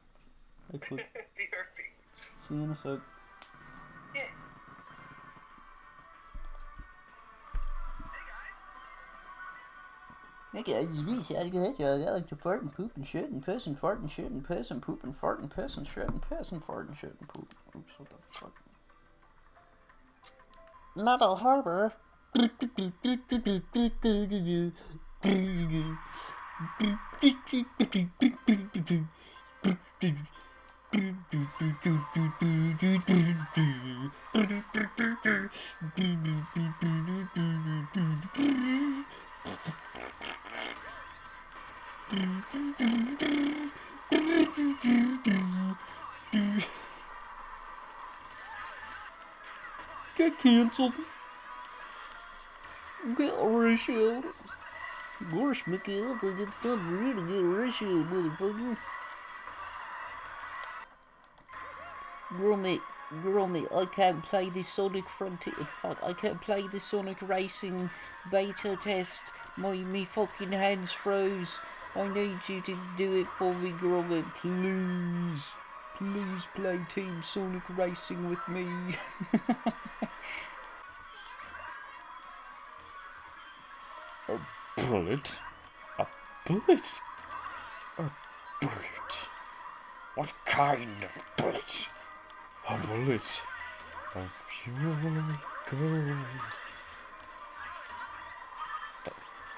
Actually, BRB. see you in a sec. Yeah. Okay, this out of the hedgehog. I like to fart and poop and shit and piss and fart and shit and piss and poop and fart and piss and shit and piss and fart and shit and poop. Oops, what the fuck? Metal Harbor. Get cancelled. Get ratioed. Gosh, Mickey, I think it's time for you to get ratioed, motherfucker. Girl, mate, I can't play this Sonic Frontier. Fuck, I can't play this Sonic Racing beta test. Me fucking hands froze. I need you to do it for me, girl, mate, please. Please play Team Sonic Racing with me. A bullet? A bullet? A bullet? What kind of bullet? A bullet of pure gold.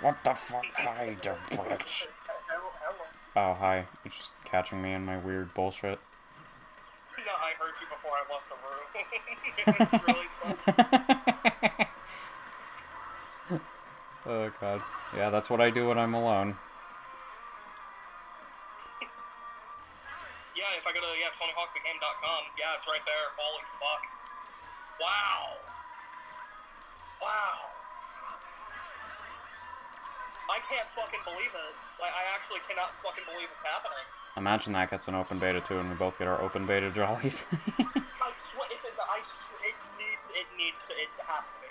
What the fuck kind of bullet? Oh, hi. You're just catching me in my weird bullshit. No, I heard you before I left the room. It's really fun. Oh, God. Yeah, that's what I do when I'm alone. Yeah, if I go to TonyHawkTheGame.com, yeah, it's right there. Holy fuck. Wow. Wow. I can't fucking believe it. Like, I actually cannot fucking believe it's happening. Imagine that gets an open beta too, and we both get our open beta jollies. I swear, it has to be.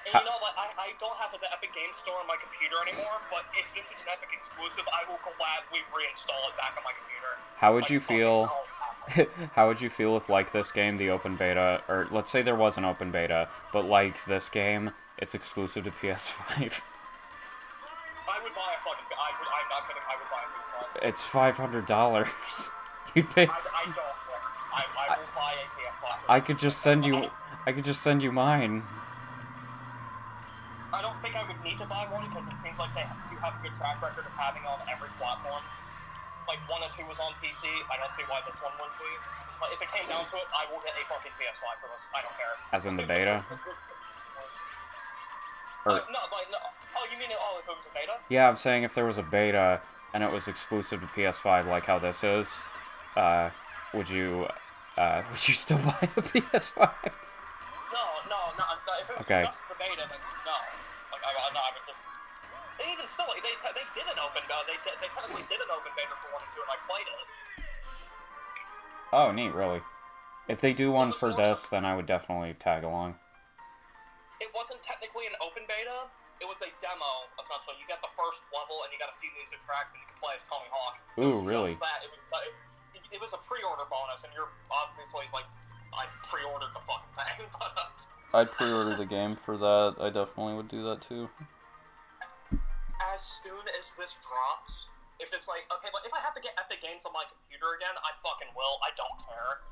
And you know, like, I don't have the Epic Game Store on my computer anymore, but if this is an Epic exclusive, I will gladly reinstall it back on my computer. How would you feel? How would you feel if, like this game, the open beta, or let's say there was an open beta, but like this game, it's exclusive to PS5? I would buy a fucking. I'm not kidding. I would buy a PS5. It's $500. You pay. I don't care. I will buy a PS5. I could just send you. I could just send you mine. I don't think I would need to buy one because it seems like they do have a good track record of having on every platform. Like 1 and 2 was on PC. I don't see why this one wouldn't be. But if it came down to it, I will get a fucking PS5 for this. I don't care. As in the beta? No. Oh, you mean if it was a beta? Yeah, I'm saying if there was a beta and it was exclusive to PS5, like how this is, would you still buy a PS5? No. If it was Okay. just the beta, then no. Like, I would just. They even still, they did an open beta. They technically did an open beta for 1 and 2, and I played it. Oh, neat, really. If they do one for this, then I would definitely tag along. It wasn't technically an open beta. It was a demo, essentially. You get the first level, and you got a few music tracks, and you can play as Tony Hawk. Ooh, really? It was a pre-order bonus, and you're obviously, like, I pre-ordered the fucking thing. I'd pre-order the game for that. I definitely would do that, too. As soon as this drops, if it's like, okay, but if I have to get Epic Games on my computer again, I fucking will. I don't care.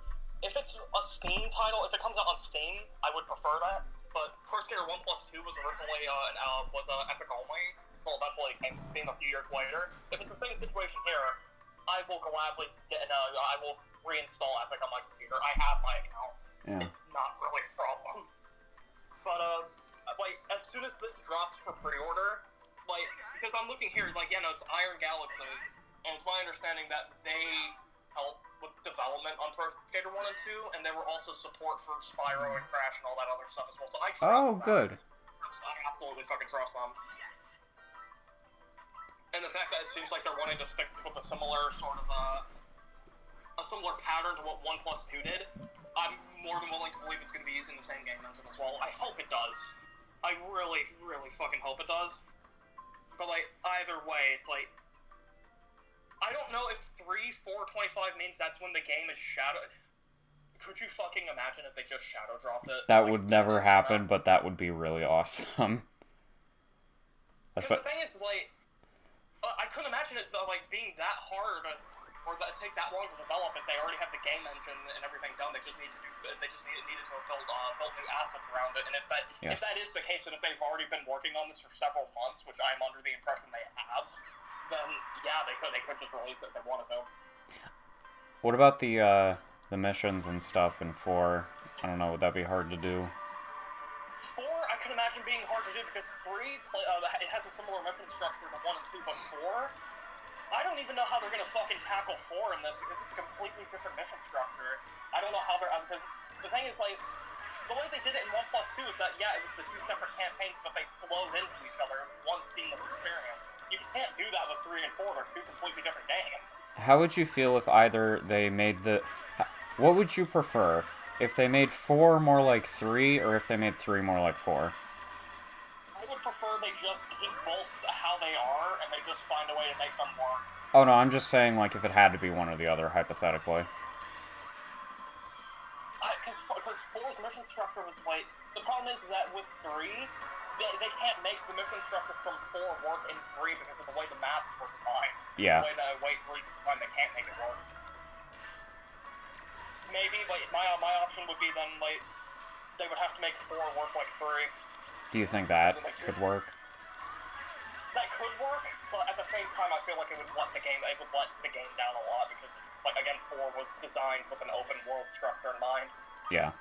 If it's a Steam title, if it comes out on Steam, I would prefer that. But Pro Skater 1+2 was originally Epic only. Well, eventually came a few years later. If it's the same situation here, I will gladly I will reinstall Epic on my computer. I have my account. Yeah. It's not really a problem. But like as soon as this drops for pre-order, like because I'm looking here, like it's Iron Galaxy, and it's my understanding that they help with development on Pro Skater 1 and 2, and there were also support for Spyro and Crash and all that other stuff as well. So I trust them. Good. I absolutely fucking trust them. And the fact that it seems like they're wanting to stick with a similar sort of a similar pattern to what 1+2 did, I'm more than willing to believe it's going to be using the same game engine as well. I hope it does. I really, really fucking hope it does. But like either way, it's like I don't know if 3/4/25 means that's when the game is shadow. Could you fucking imagine if they just shadow dropped it? That would never happen, but that would be really awesome. Because the thing is, like, I couldn't imagine it like being that hard, or that take that long to develop if they already have the game engine and everything done. They just needed to have built new assets around it. And if that is the case, and if they've already been working on this for several months, which I'm under the impression they have, then yeah, they could just release it if they wanted to. What about the missions and stuff in 4? I don't know, would that be hard to do? 4, I can imagine being hard to do because 3, it has a similar mission structure to 1 and 2, but 4, I don't even know how they're gonna fucking tackle 4 in this because it's a completely different mission structure. I don't know how they're. The thing is, like, the way they did it in 1+2 is that, yeah, it was the 2 separate campaigns, but they flowed into each other, one seamless experience. You can't do that with 3 and 4. They're 2 completely different games. How would you feel if either they made the... What would you prefer? If they made 4 more like 3, or if they made 3 more like 4? I would prefer they just keep both how they are, and they just find a way to make them work. Oh no, I'm just saying, like, if it had to be one or the other, hypothetically. Because 4's mission structure was, like... The problem is that with 3, they can't make the mission structure from 4 work in 3 because of the way the maps were designed. Yeah. The way 3 is designed, they can't make it work. Maybe, like, my option would be then, like, they would have to make 4 work like 3. Do you think that could work? That could work, but at the same time, I feel like it would let the game down a lot because, like, again, 4 was designed with an open world structure in mind. Yeah.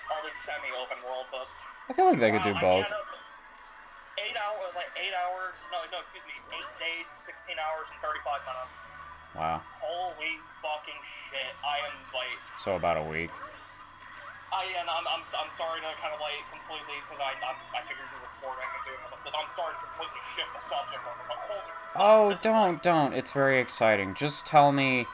Or at least semi-open world, but... I feel like they could do both. 8 hours, no, excuse me, 8 days, 16 hours, and 35 minutes. Wow. Holy fucking shit, I am, like... So about a week. I'm sorry to kind of, like, completely, because I figured you were sporting and doing all this, I'm sorry to completely shift the subject on it, but holy... Oh, don't. It's very exciting. Just tell me,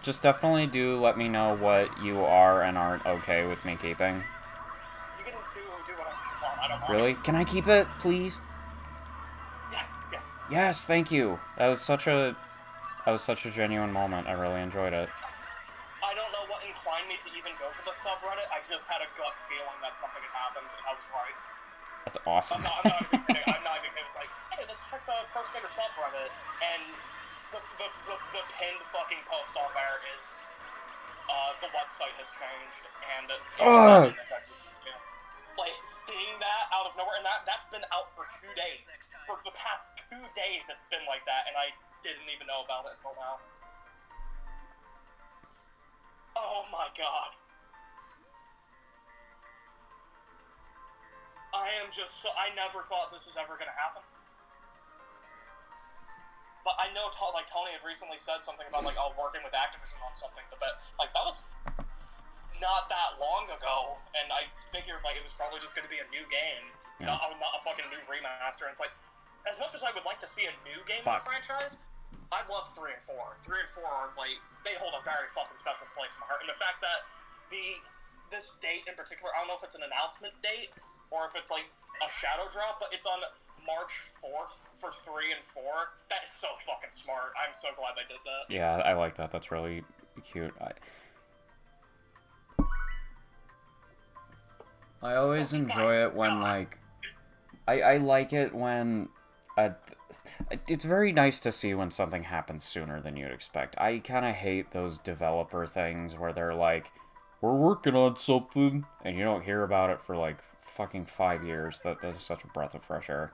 just definitely do let me know what you are and aren't okay with me keeping. You can do whatever you want, I don't mind. Really? Can I keep it, please? Yeah. Yes, thank you. That was such a genuine moment. I really enjoyed it. I don't know what inclined me to even go to the subreddit. I just had a gut feeling that something had happened, and I was right. That's awesome. I'm not even kidding. Like, hey, let's check the CrossWorlds subreddit, and the pinned fucking post on there is, the website has changed, and like, seeing that out of nowhere, and that's been out for 2 days. For the past 2 days, it's been like that, and I didn't even know about it until now. Oh my god. I never thought this was ever gonna happen. But I know, like, Tony had recently said something about, like, working with Activision on something, but that was not that long ago, and I figured, like, it was probably just gonna be a new game, not a fucking new remaster, and it's like, as much as I would like to see a new game in the franchise, I love 3 and 4. 3 and 4 are, like, they hold a very fucking special place in my heart. And the fact that this date in particular, I don't know if it's an announcement date or if it's, like, a shadow drop, but it's on March 4th for 3 and 4. That is so fucking smart. I'm so glad they did that. Yeah, I like that. That's really cute. I always enjoy it when, like... I like it when... it's very nice to see when something happens sooner than you'd expect. I kind of hate those developer things where they're like, we're working on something, and you don't hear about it for like fucking 5 years. That is such a breath of fresh air.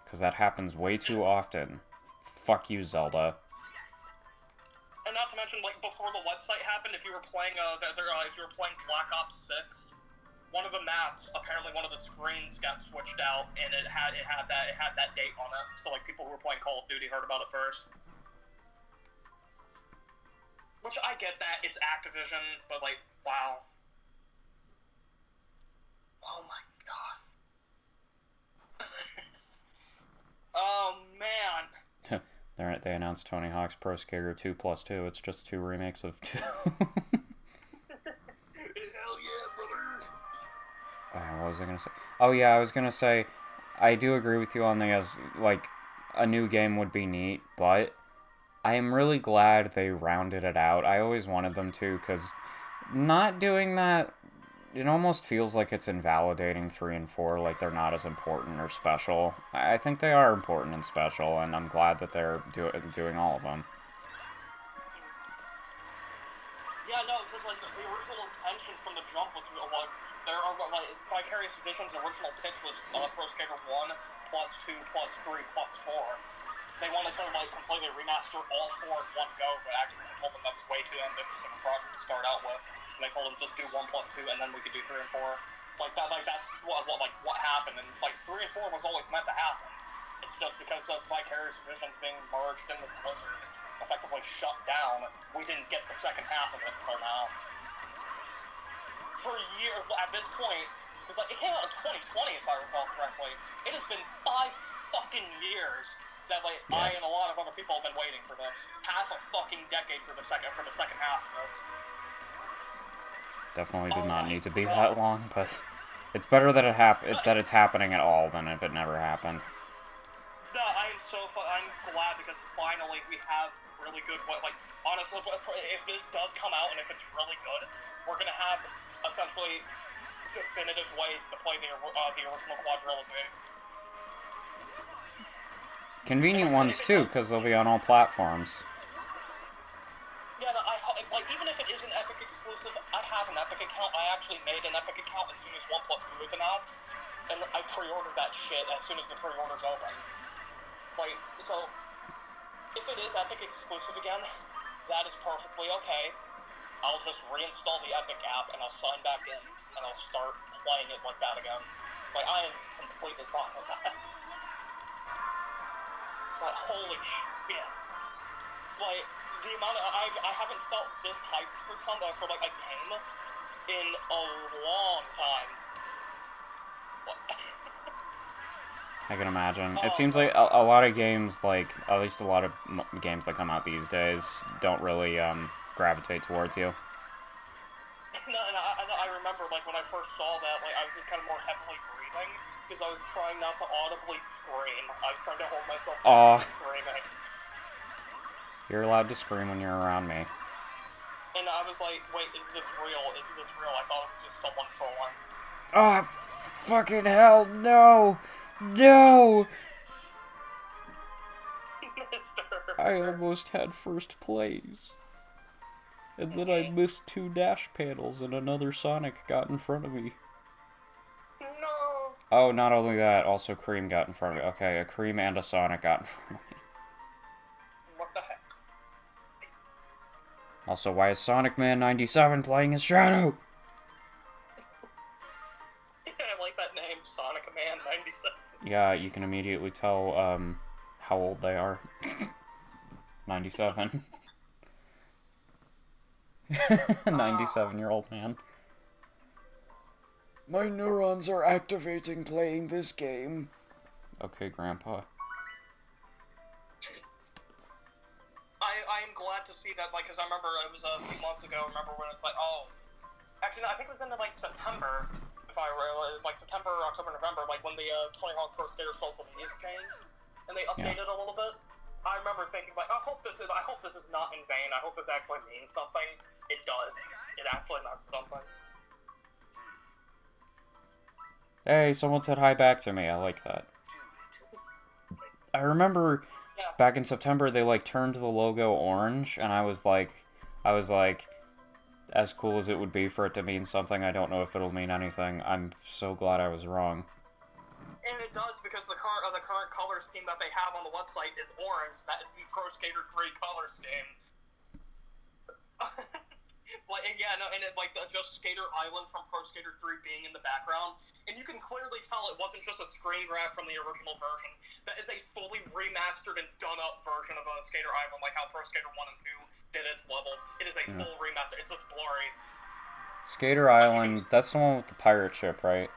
Because that happens way too often. Fuck you, Zelda. And not to mention, like, before the website happened, if you were playing Black Ops 6, one of the maps, apparently one of the screens got switched out, and it had that date on it. So, like, people who were playing Call of Duty heard about it first. Which, I get that, it's Activision, but, like, wow. Oh my god. Oh, man. They announced Tony Hawk's Pro Skater 2+2. It's just 2 remakes of 2. What was I gonna say? Oh yeah, I was gonna say, I do agree with you on the, like, a new game would be neat, but I am really glad they rounded it out. I always wanted them to, because not doing that it almost feels like it's invalidating 3 and 4, like they're not as important or special. I think they are important and special, and I'm glad that they're doing all of them. Yeah, no, because like the original intention from the jump was like there are like Vicarious Vision's original pitch was Pro Skater 1 plus 2 plus 3 plus 4. They wanted to like completely remaster all 4 in one go, but Activision told them that was way too ambitious of a project to start out with. And they told them just do 1 plus 2 and then we could do 3 and 4. Like that, like that's what happened, and like 3 and 4 was always meant to happen. It's just because of Vicarious Visions being merged in with Blizzard, effectively shut down, we didn't get the second half of it until now. For a year, at this point, because like it came out in 2020 if I recall correctly, it has been 5 fucking years that like I and a lot of other people have been waiting for this. Half a fucking decade for the second half of this. Definitely did not need to be that long, but it's better that it's happening at all than if it never happened. No, I'm glad because finally we have really good, like, honestly, if this does come out and if it's really good, we're gonna have essentially definitive ways to play the original Quadrilla game. Convenient ones too, because they'll be on all platforms. Yeah, no, like, even if it is an Epic exclusive, I have an Epic account. I actually made an Epic account as soon as 1 plus 2 was announced, and I pre-ordered that shit as soon as the pre-order's open. Like, so, if it is Epic exclusive again, that is perfectly okay. I'll just reinstall the Epic app, and I'll sign back in, and I'll start playing it like that again. Like, I am completely fine with that. But holy shit. Like, the amount of, I haven't felt this hyped for like a game in a long time. I can imagine. It seems like a lot of games, like, at least a lot of games that come out these days, don't really gravitate towards you. No, I remember, like, when I first saw that, like, I was just kind of more heavily breathing, because I was trying not to audibly scream. I was trying to hold myself from screaming. You're allowed to scream when you're around me. And I was like, wait, is this real? Is this real? I thought it was just someone trolling. Ah, fucking hell, no! No! I almost had first place. And then I missed 2 dash panels and another Sonic got in front of me. No! Oh, not only that, also Cream got in front of me. Okay, a Cream and a Sonic got in front of me. What the heck? Also, why is Sonic Man 97 playing his shadow? I like that name, Sonic Man 97. Yeah, you can immediately tell, how old they are. 97. 97-year-old man. My neurons are activating playing this game. Okay, Grandpa. I am glad to see that, like, because I remember it was a few months ago, remember when it's like, oh, actually, no, I think it was in, like, September, if I remember, like, September, October, November, like, when the Tony Hawk Pro Skater social media changed, and they updated a little bit. I remember thinking, like, I hope this is not in vain, I hope this actually means something. It does. It actually meant something. Hey, someone said hi back to me, I like that. I remember back in September they like turned the logo orange, and I was like, as cool as it would be for it to mean something, I don't know if it'll mean anything. I'm so glad I was wrong. And it does, because the current color scheme that they have on the website is orange. That is the Pro Skater 3 color scheme. Like, yeah, no, and it, like, just Skater Island from Pro Skater 3 being in the background, and you can clearly tell it wasn't just a screen grab from the original version. That is a fully remastered and done-up version of Skater Island, like how Pro Skater 1 and 2 did its levels. It is a full remaster. It's just blurry. Skater Island, that's the one with the pirate ship, right?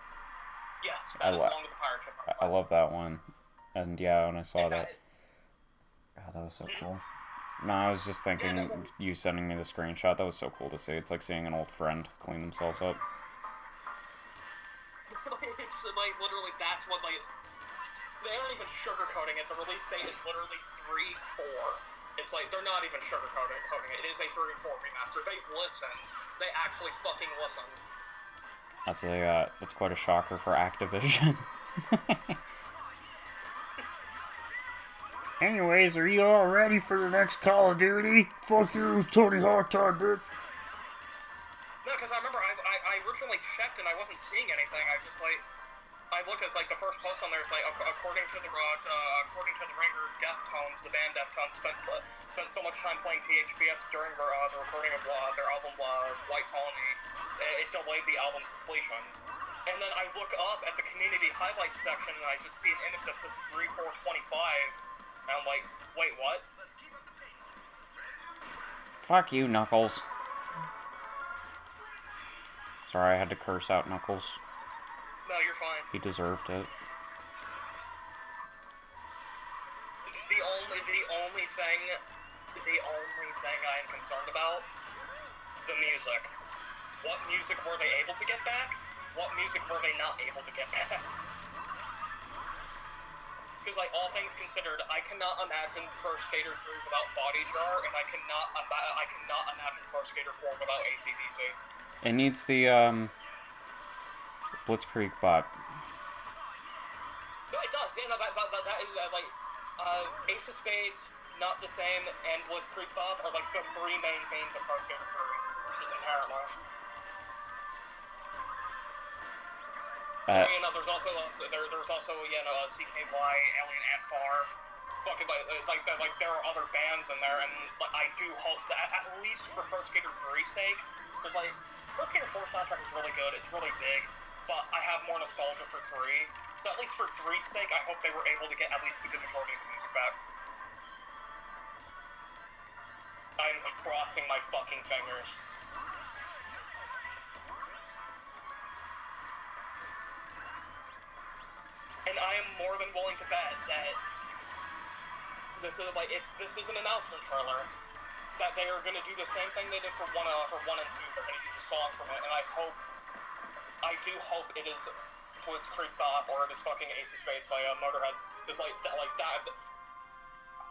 Yeah, that is the one with the pirate ship. I love that one. And yeah, when I saw that... God, that was so cool. No, I was just thinking, you sending me the screenshot, that was so cool to see. It's like seeing an old friend clean themselves up. It's like, literally, that's what, like, they aren't even sugarcoating it. The release date is literally 3/4. It's like, they're not even sugarcoating it. It is a 3/4 remaster. They listened. They actually fucking listened. That's quite a shocker for Activision. Anyways, are you all ready for the next Call of Duty? Fuck you, Tony Hawk time, bitch. No, because I remember I originally checked and I wasn't seeing anything. I just like I looked at like the first post on there. It's like according to the Ringer, Deftones, the band Deftones spent so much time playing THPS during the recording of their album White Colony, it delayed the album's completion. And then I look up at the community highlights section and I just see an image that says 3/4/25, and I'm like, wait, what? Fuck you, Knuckles. Sorry, I had to curse out Knuckles. No, you're fine. He deserved it. The only thing I am concerned about, the music. What music were they able to get back? What music were they not able to get back? Because, like, all things considered, I cannot imagine Pro Skater 3 without Body Jar, and I cannot imagine Pro Skater 4 without AC/DC. It needs the, Blitzkrieg bot. No, it does. Yeah, no, that is, like, Ace of Spades, Not the Same, and Blitzkrieg bot are, like, the three main themes of Pro Skater 3, just inherently. You know, there's also CKY, Alien Ant Farm, fucking like there are other bands in there, and I do hope that at least for Pro Skater 3's sake, because like Pro Skater 4 soundtrack is really good, it's really big, but I have more nostalgia for 3, so at least for 3's sake, I hope they were able to get at least a good majority of the music back. I'm crossing my fucking fingers. And I am more than willing to bet that this is like if this is an announcement trailer, that they are going to do the same thing they did for one and 2. They're going to use a song from it, and I do hope it is Blitzkrieg Bop or it is fucking Ace of Spades by Motorhead. Just like that.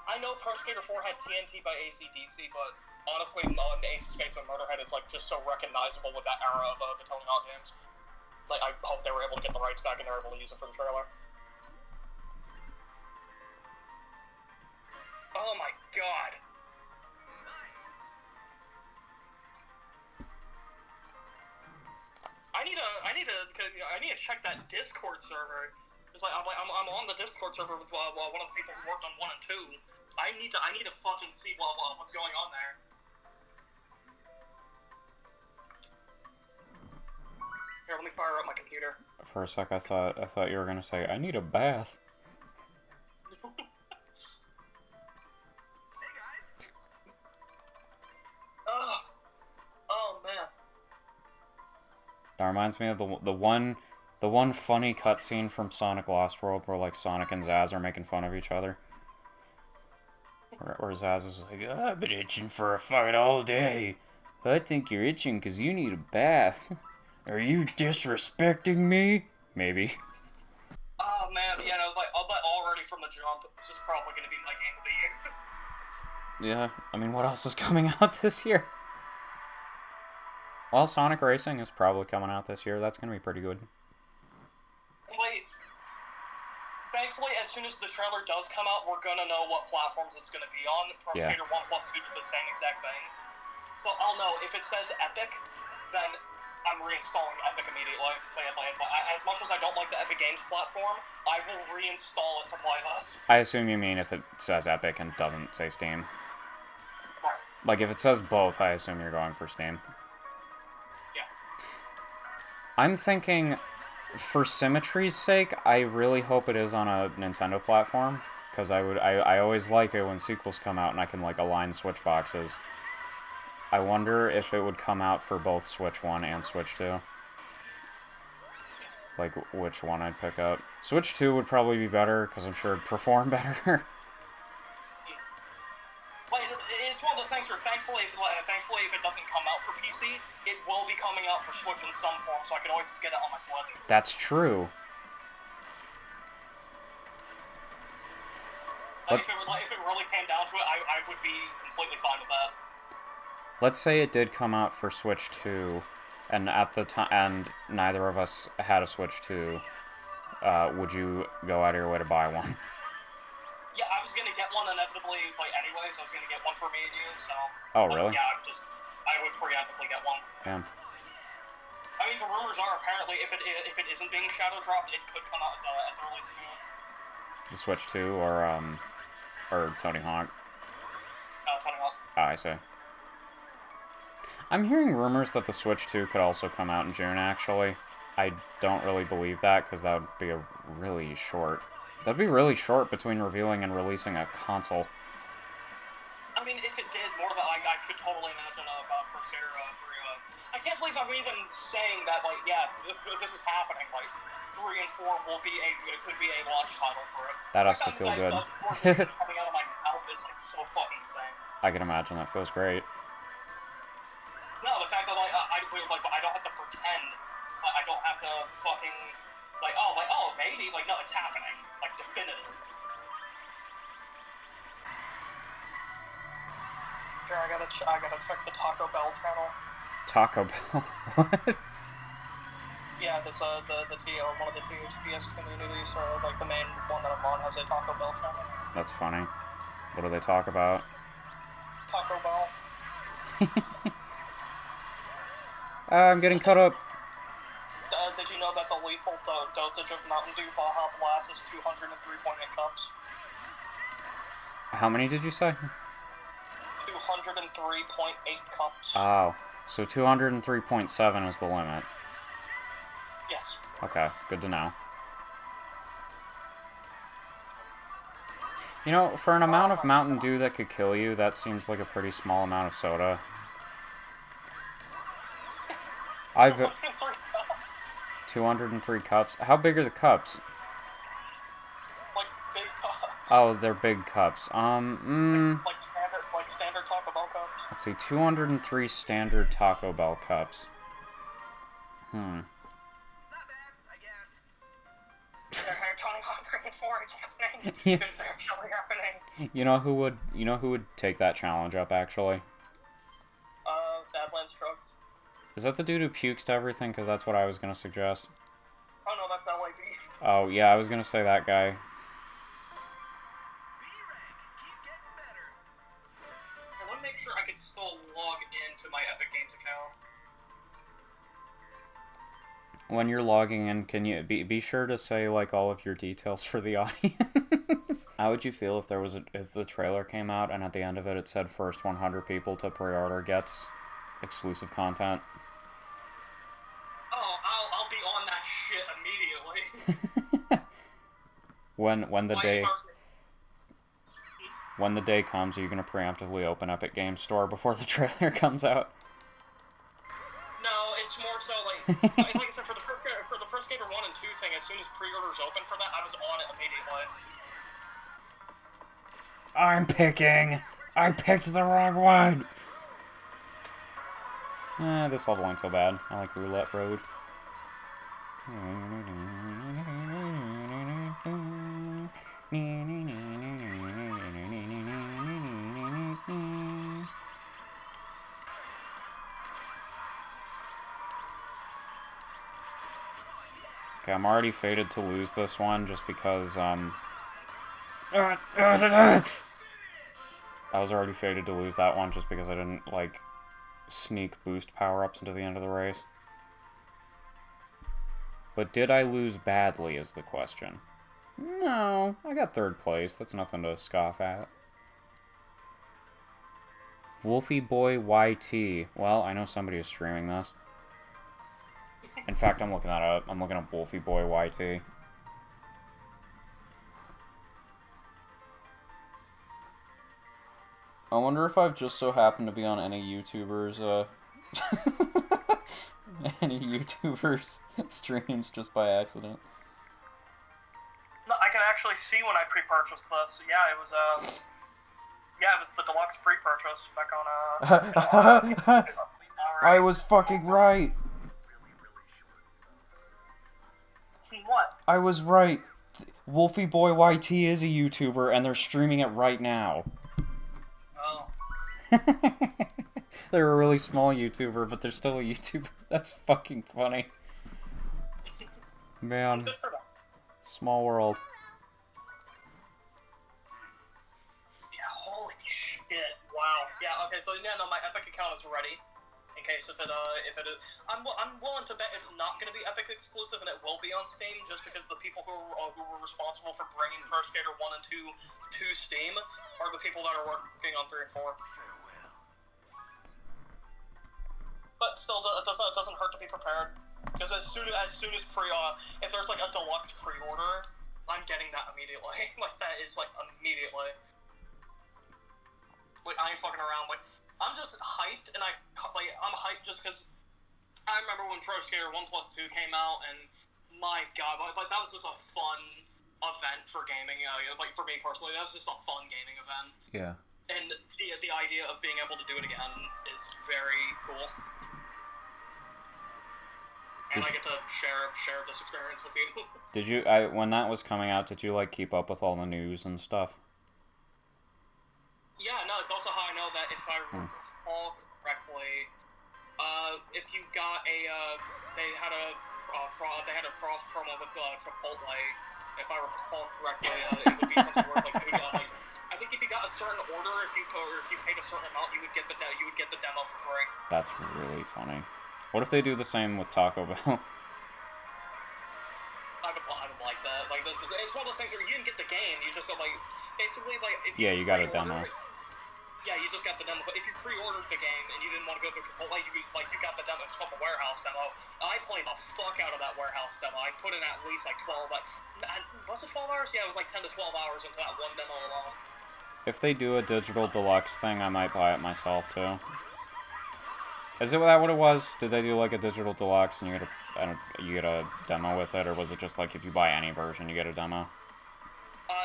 I know Pro Skater 4 had TNT by AC/DC, but honestly, Ace of Spades by Motorhead is like just so recognizable with that era of the Tony Hawk games. Like I hope they were able to get the rights back and they were able to use it for the trailer. Oh my god. I need to check that Discord server. It's like I'm on the Discord server with one of the people who worked on 1 and 2. I need to fucking see what's going on there. Here, let me fire up my computer. For a sec, I thought you were gonna say, I need a bath. Oh man. That reminds me of the one funny cutscene from Sonic Lost World where like Sonic and Zaz are making fun of each other. Where Zaz is like, I've been itching for a fight all day. I think you're itching because you need a bath. Are you disrespecting me? Maybe. Oh man, yeah, no, like I'll bet already from the jump, this is probably gonna be my game of the year. Yeah, I mean, what else is coming out this year? Well, Sonic Racing is probably coming out this year. That's gonna be pretty good. Like, thankfully, as soon as the trailer does come out, we're gonna know what platforms it's gonna be on. Pro Skater 1 plus 2 did the same exact thing. So I'll know if it says Epic, then I'm reinstalling Epic immediately. As much as I don't like the Epic Games platform, I will reinstall it to play this. I assume you mean if it says Epic and doesn't say Steam. Right. Like, if it says both, I assume you're going for Steam. Yeah. I'm thinking, for symmetry's sake, I really hope it is on a Nintendo platform. Because I always like it when sequels come out and I can, like, align Switch boxes. I wonder if it would come out for both Switch 1 and Switch 2. Like, which one I'd pick up. Switch 2 would probably be better, because I'm sure it'd perform better. Like, it's one of those things where, thankfully, if it doesn't come out for PC, it will be coming out for Switch in some form, so I can always just get it on my Switch. That's true. Like, if it really came down to it, I would be completely fine with that. Let's say it did come out for Switch 2, And at the time, and neither of us had a Switch 2, would you go out of your way to buy one? Yeah, I was gonna get one inevitably, like, anyways. I was gonna get one for me and you, so... Oh, really? Yeah, I would preemptively get one. Damn. I mean, the rumors are apparently if it isn't being shadow dropped, it could come out at the release soon. The Switch 2 or Tony Hawk? Tony Hawk. Ah, I see. I'm hearing rumors that the Switch 2 could also come out in June, actually. I don't really believe that, because that would be a really short... That'd be really short between revealing and releasing a console. I mean, if it did, more than I could totally imagine Crusader I can't believe I'm even saying that, like, yeah, this is happening. Like, 3 and 4 could be a launch title for it. That has to feel good. Coming out of my mouth is, like, so fucking insane. I can imagine that feels great. No, the fact that, like, I don't have to pretend. Like, I don't have to fucking, oh, maybe. Like, no, it's happening. Like, definitive. Here, I gotta check the Taco Bell channel. Taco Bell? What? Yeah, this, one of the THPS communities, like, the main one that I'm on has a Taco Bell channel. That's funny. What do they talk about? Taco Bell. I'm getting cut up. Did you know that the lethal dosage of Mountain Dew Baja Blast is 203.8 cups? How many did you say? 203.8 cups. Oh, so 203.7 is the limit. Yes. Okay, good to know. You know, for an amount of Mountain Dew that could kill you, that seems like a pretty small amount of soda. 203 cups? How big are the cups? Like big cups. Oh, they're big cups. Like standard Taco Bell cups. Let's see, 203 standard Taco Bell cups. Tony Hawk 3 and 4, it's happening. Yeah. It's actually happening. You know who would take that challenge up, actually? Badlands Drugs. Is that the dude who pukes to everything? Because that's what I was going to suggest. Oh no, that's LAB. Oh, yeah, I was going to say that guy. I want to make sure I can still log into my Epic Games account. When you're logging in, can you be sure to say, like, all of your details for the audience? How would you feel if if the trailer came out and at the end of it said first 100 people to pre-order gets exclusive content? Oh, I'll be on that shit immediately. When the day comes, are you gonna preemptively open Epic Games Store before the trailer comes out? No, it's more so like I said, for the first Gator 1 and 2 thing, as soon as pre-orders open for that, I was on it immediately. I'm picking. I picked the wrong one. This level ain't so bad. I like Roulette Road. Okay, I'm already fated to lose this one just because, I was already fated to lose that one just because I didn't, like, sneak boost power-ups into the end of the race. But did I lose badly is the question. No, I got 3rd place. That's nothing to scoff at. Wolfie Boy YT. Well, I know somebody is streaming this. In fact, I'm looking that up. I'm looking up Wolfie Boy YT. I wonder if I've just so happened to be on any YouTubers, any YouTubers' streams just by accident. No, I can actually see when I pre-purchased this. Yeah, it was the deluxe pre-purchase back on, I was fucking right! What? I was right. Wolfie Boy YT is a YouTuber, and they're streaming it right now. Oh. They're a really small YouTuber, but they're still a YouTuber. That's fucking funny. Man. Good for them. Small world. Yeah, holy shit. Wow. Yeah, okay, so yeah, no, my Epic account is ready. In case if it is, I'm willing to bet it's not going to be Epic exclusive and it will be on Steam, just because the people who were responsible for bringing Pro Skater 1 and 2 to Steam are the people that are working on 3 and 4. But still, it doesn't hurt to be prepared, because as soon as if there's like a deluxe pre-order, I'm getting that immediately. Like that is like immediately. Like I ain't fucking around. Like I'm just hyped, and I'm hyped just because I remember when Pro Skater 1+2 came out, and my god, like that was just a fun event for gaming. Like for me personally, that was just a fun gaming event. Yeah. And the idea of being able to do it again is very cool. And I get to share this experience with you. Did you? When that was coming out, did you like keep up with all the news and stuff? Yeah, no, it's also how I know that if I recall correctly, if you got they had a cross promo with Chipotle. If I recall correctly, it would be something where like you would, I think if you got a certain order, if you paid a certain amount, you would get the demo for free. That's really funny. What if they do the same with Taco Bell? I would like that. Like it's one of those things where you didn't get the game, you just got like basically like if you you got a demo. Yeah, you just got the demo. But if you pre-ordered the game and you didn't want to go through Chipotle, you got the demo. It's called the warehouse demo. I played the fuck out of that warehouse demo. I put in at least like 12. Was it 12 hours? Yeah, it was like 10 to 12 hours into that one demo alone. If they do a digital deluxe thing, I might buy it myself too. Is it that what it was? Did they do like a digital deluxe and you get a demo with it, or was it just like if you buy any version, you get a demo?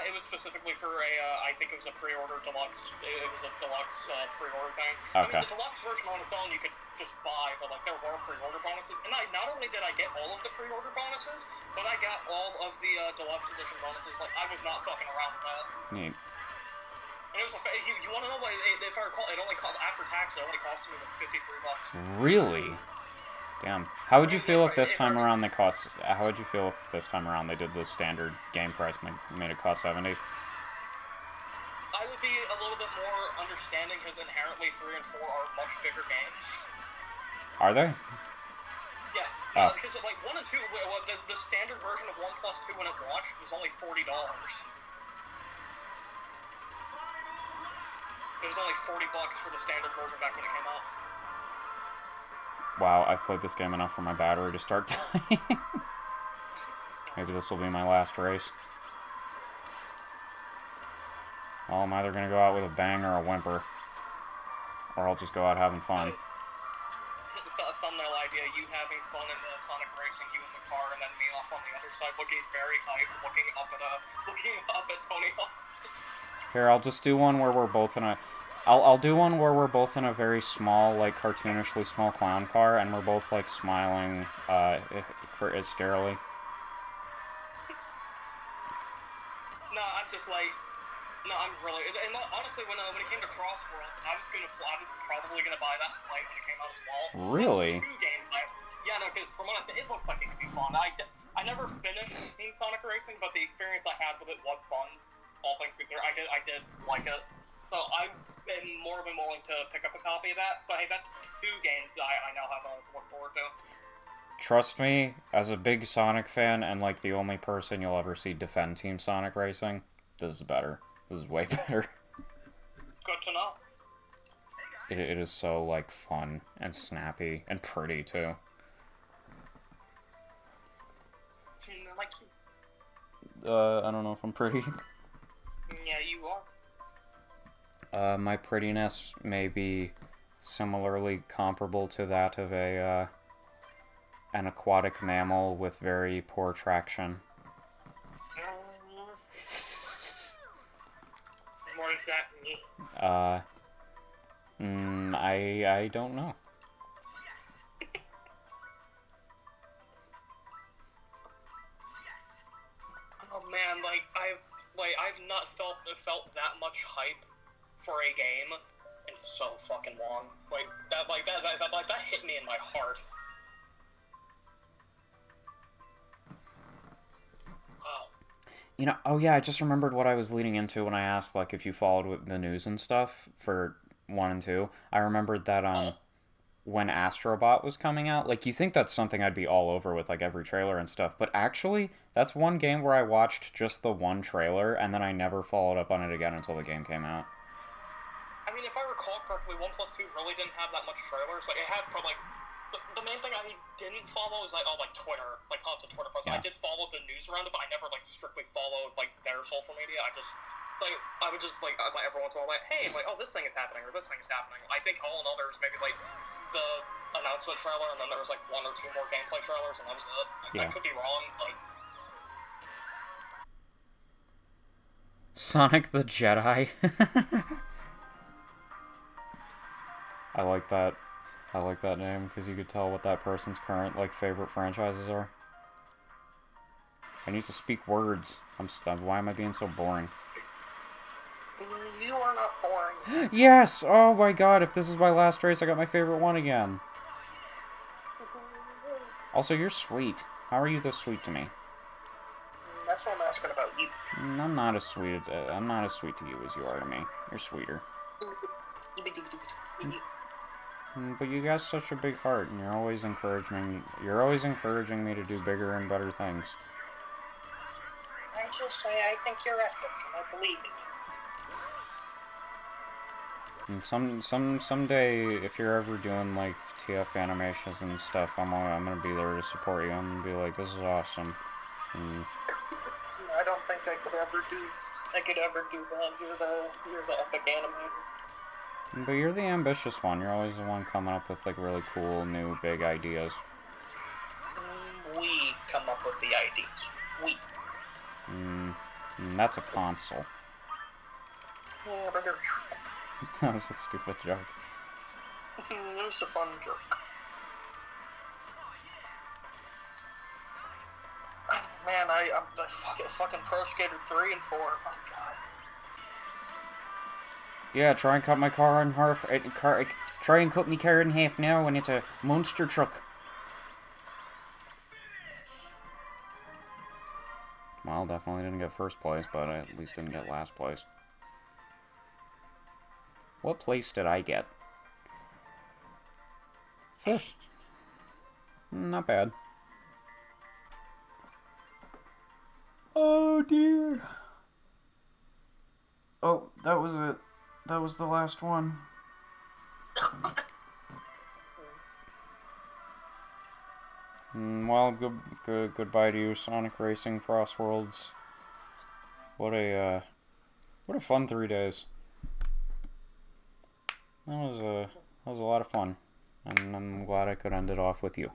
It was specifically for I think it was a pre-order deluxe. It was a deluxe pre-order thing. Okay. I mean, the deluxe version on its own you could just buy, but like there were pre-order bonuses. And not only did I get all of the pre-order bonuses, but I got all of the deluxe edition bonuses. Like I was not fucking around with that. Neat. And it was you want to know what? If I recall, it only cost after tax. It only cost me like $53. Really? Damn. How would you feel if this time around they cost? How would you feel if this time around they did the standard game price and they made it cost $70? I would be a little bit more understanding because inherently 3 and 4 are much bigger games. Are they? Yeah. Oh. Because like 1 and 2, the standard version of 1+2 when it launched was only $40. It was only $40 for the standard version back when it came out. Wow, I've played this game enough for my battery to start dying. Maybe this will be my last race. Well, I'm either going to go out with a bang or a whimper. Or I'll just go out having fun. A thumbnail idea, you having fun in the Sonic racing, you in the car, and then me off on the other side looking very hyped, looking up at Tony Hawk. Here, I'll just do one where we're both in a... I'll do one where we're both in a very small, like, cartoonishly small clown car, and we're both, like, smiling, scarily. No, I'm just like... No, I'm really... And honestly, when it came to CrossWorlds, I was probably gonna buy that when it came out as well. Really? Two games, yeah, no, because from what it looked like it could be fun. I never finished Team Sonic Racing, but the experience I had with it was fun. All things considered, I did like it. So I've been more than willing to pick up a copy of that. So hey, that's 2 games that I now have to look forward to. Trust me, as a big Sonic fan and like the only person you'll ever see defend Team Sonic Racing, this is better. This is way better. Good to know. It is so like fun and snappy and pretty too. Like I don't know if I'm pretty. Yeah, you are. My prettiness may be similarly comparable to that of an aquatic mammal with very poor traction. More exactly. I don't know. Oh man, I've not felt that much hype for a game It's so fucking long. That hit me in my heart. Wow. You know, oh yeah, I just remembered what I was leading into when I asked, like, if you followed with the news and stuff for 1 and 2. I remembered that, when Astrobot was coming out, like, you think that's something I'd be all over with, like, every trailer and stuff, but actually, that's one game where I watched just the one trailer, and then I never followed up on it again until the game came out. I mean, if I recall correctly, 1 plus 2 really didn't have that much trailers. Like, it had probably, the main thing I didn't follow is, like, Twitter, like, constant Twitter posts. Yeah. I did follow the news around it, but I never, like, strictly followed, like, their social media. I would just, like, every once in a while, like, hey, like, oh, this thing is happening, or this thing is happening. I think all in all, there was maybe, like, the announcement trailer, and then there was, like, 1 or 2 more gameplay trailers, and that was it. Yeah. I could be wrong, but... Sonic the Jedi. I like that. I like that name, because you could tell what that person's current, like, favorite franchises are. I need to speak words. Why am I being so boring? You are not boring. Yes! Oh my god, if this is my last race, I got my favorite one again. Also, you're sweet. How are you this sweet to me? That's what I'm asking about you. I'm not as sweet. I'm not as sweet to you as you are to me. You're sweeter. But you got such a big heart, and you're always encouraging. You're always encouraging me to do bigger and better things. I think you're epic, and I believe in you. And someday, if you're ever doing like TF animations and stuff, I'm gonna be there to support you. I'm gonna be like, this is awesome. And I don't think I could ever do that. You're the epic animator. But you're the ambitious one. You're always the one coming up with like really cool, new, big ideas. We come up with the ideas. We. That's a console. Yeah, but That was a stupid joke. it was a fun joke. Man, I'm fucking Pro Skater 3 and 4. Oh god. Yeah, try and cut my car in half. Try and cut me car in half now when it's a monster truck. Well, definitely didn't get first place, but I at least didn't get last place. What place did I get? Fifth. Not bad. Oh dear. Oh, that was it. That was the last one. Well, goodbye to you, Sonic Racing CrossWorlds. What a fun 3 days. That was a lot of fun, and I'm glad I could end it off with you.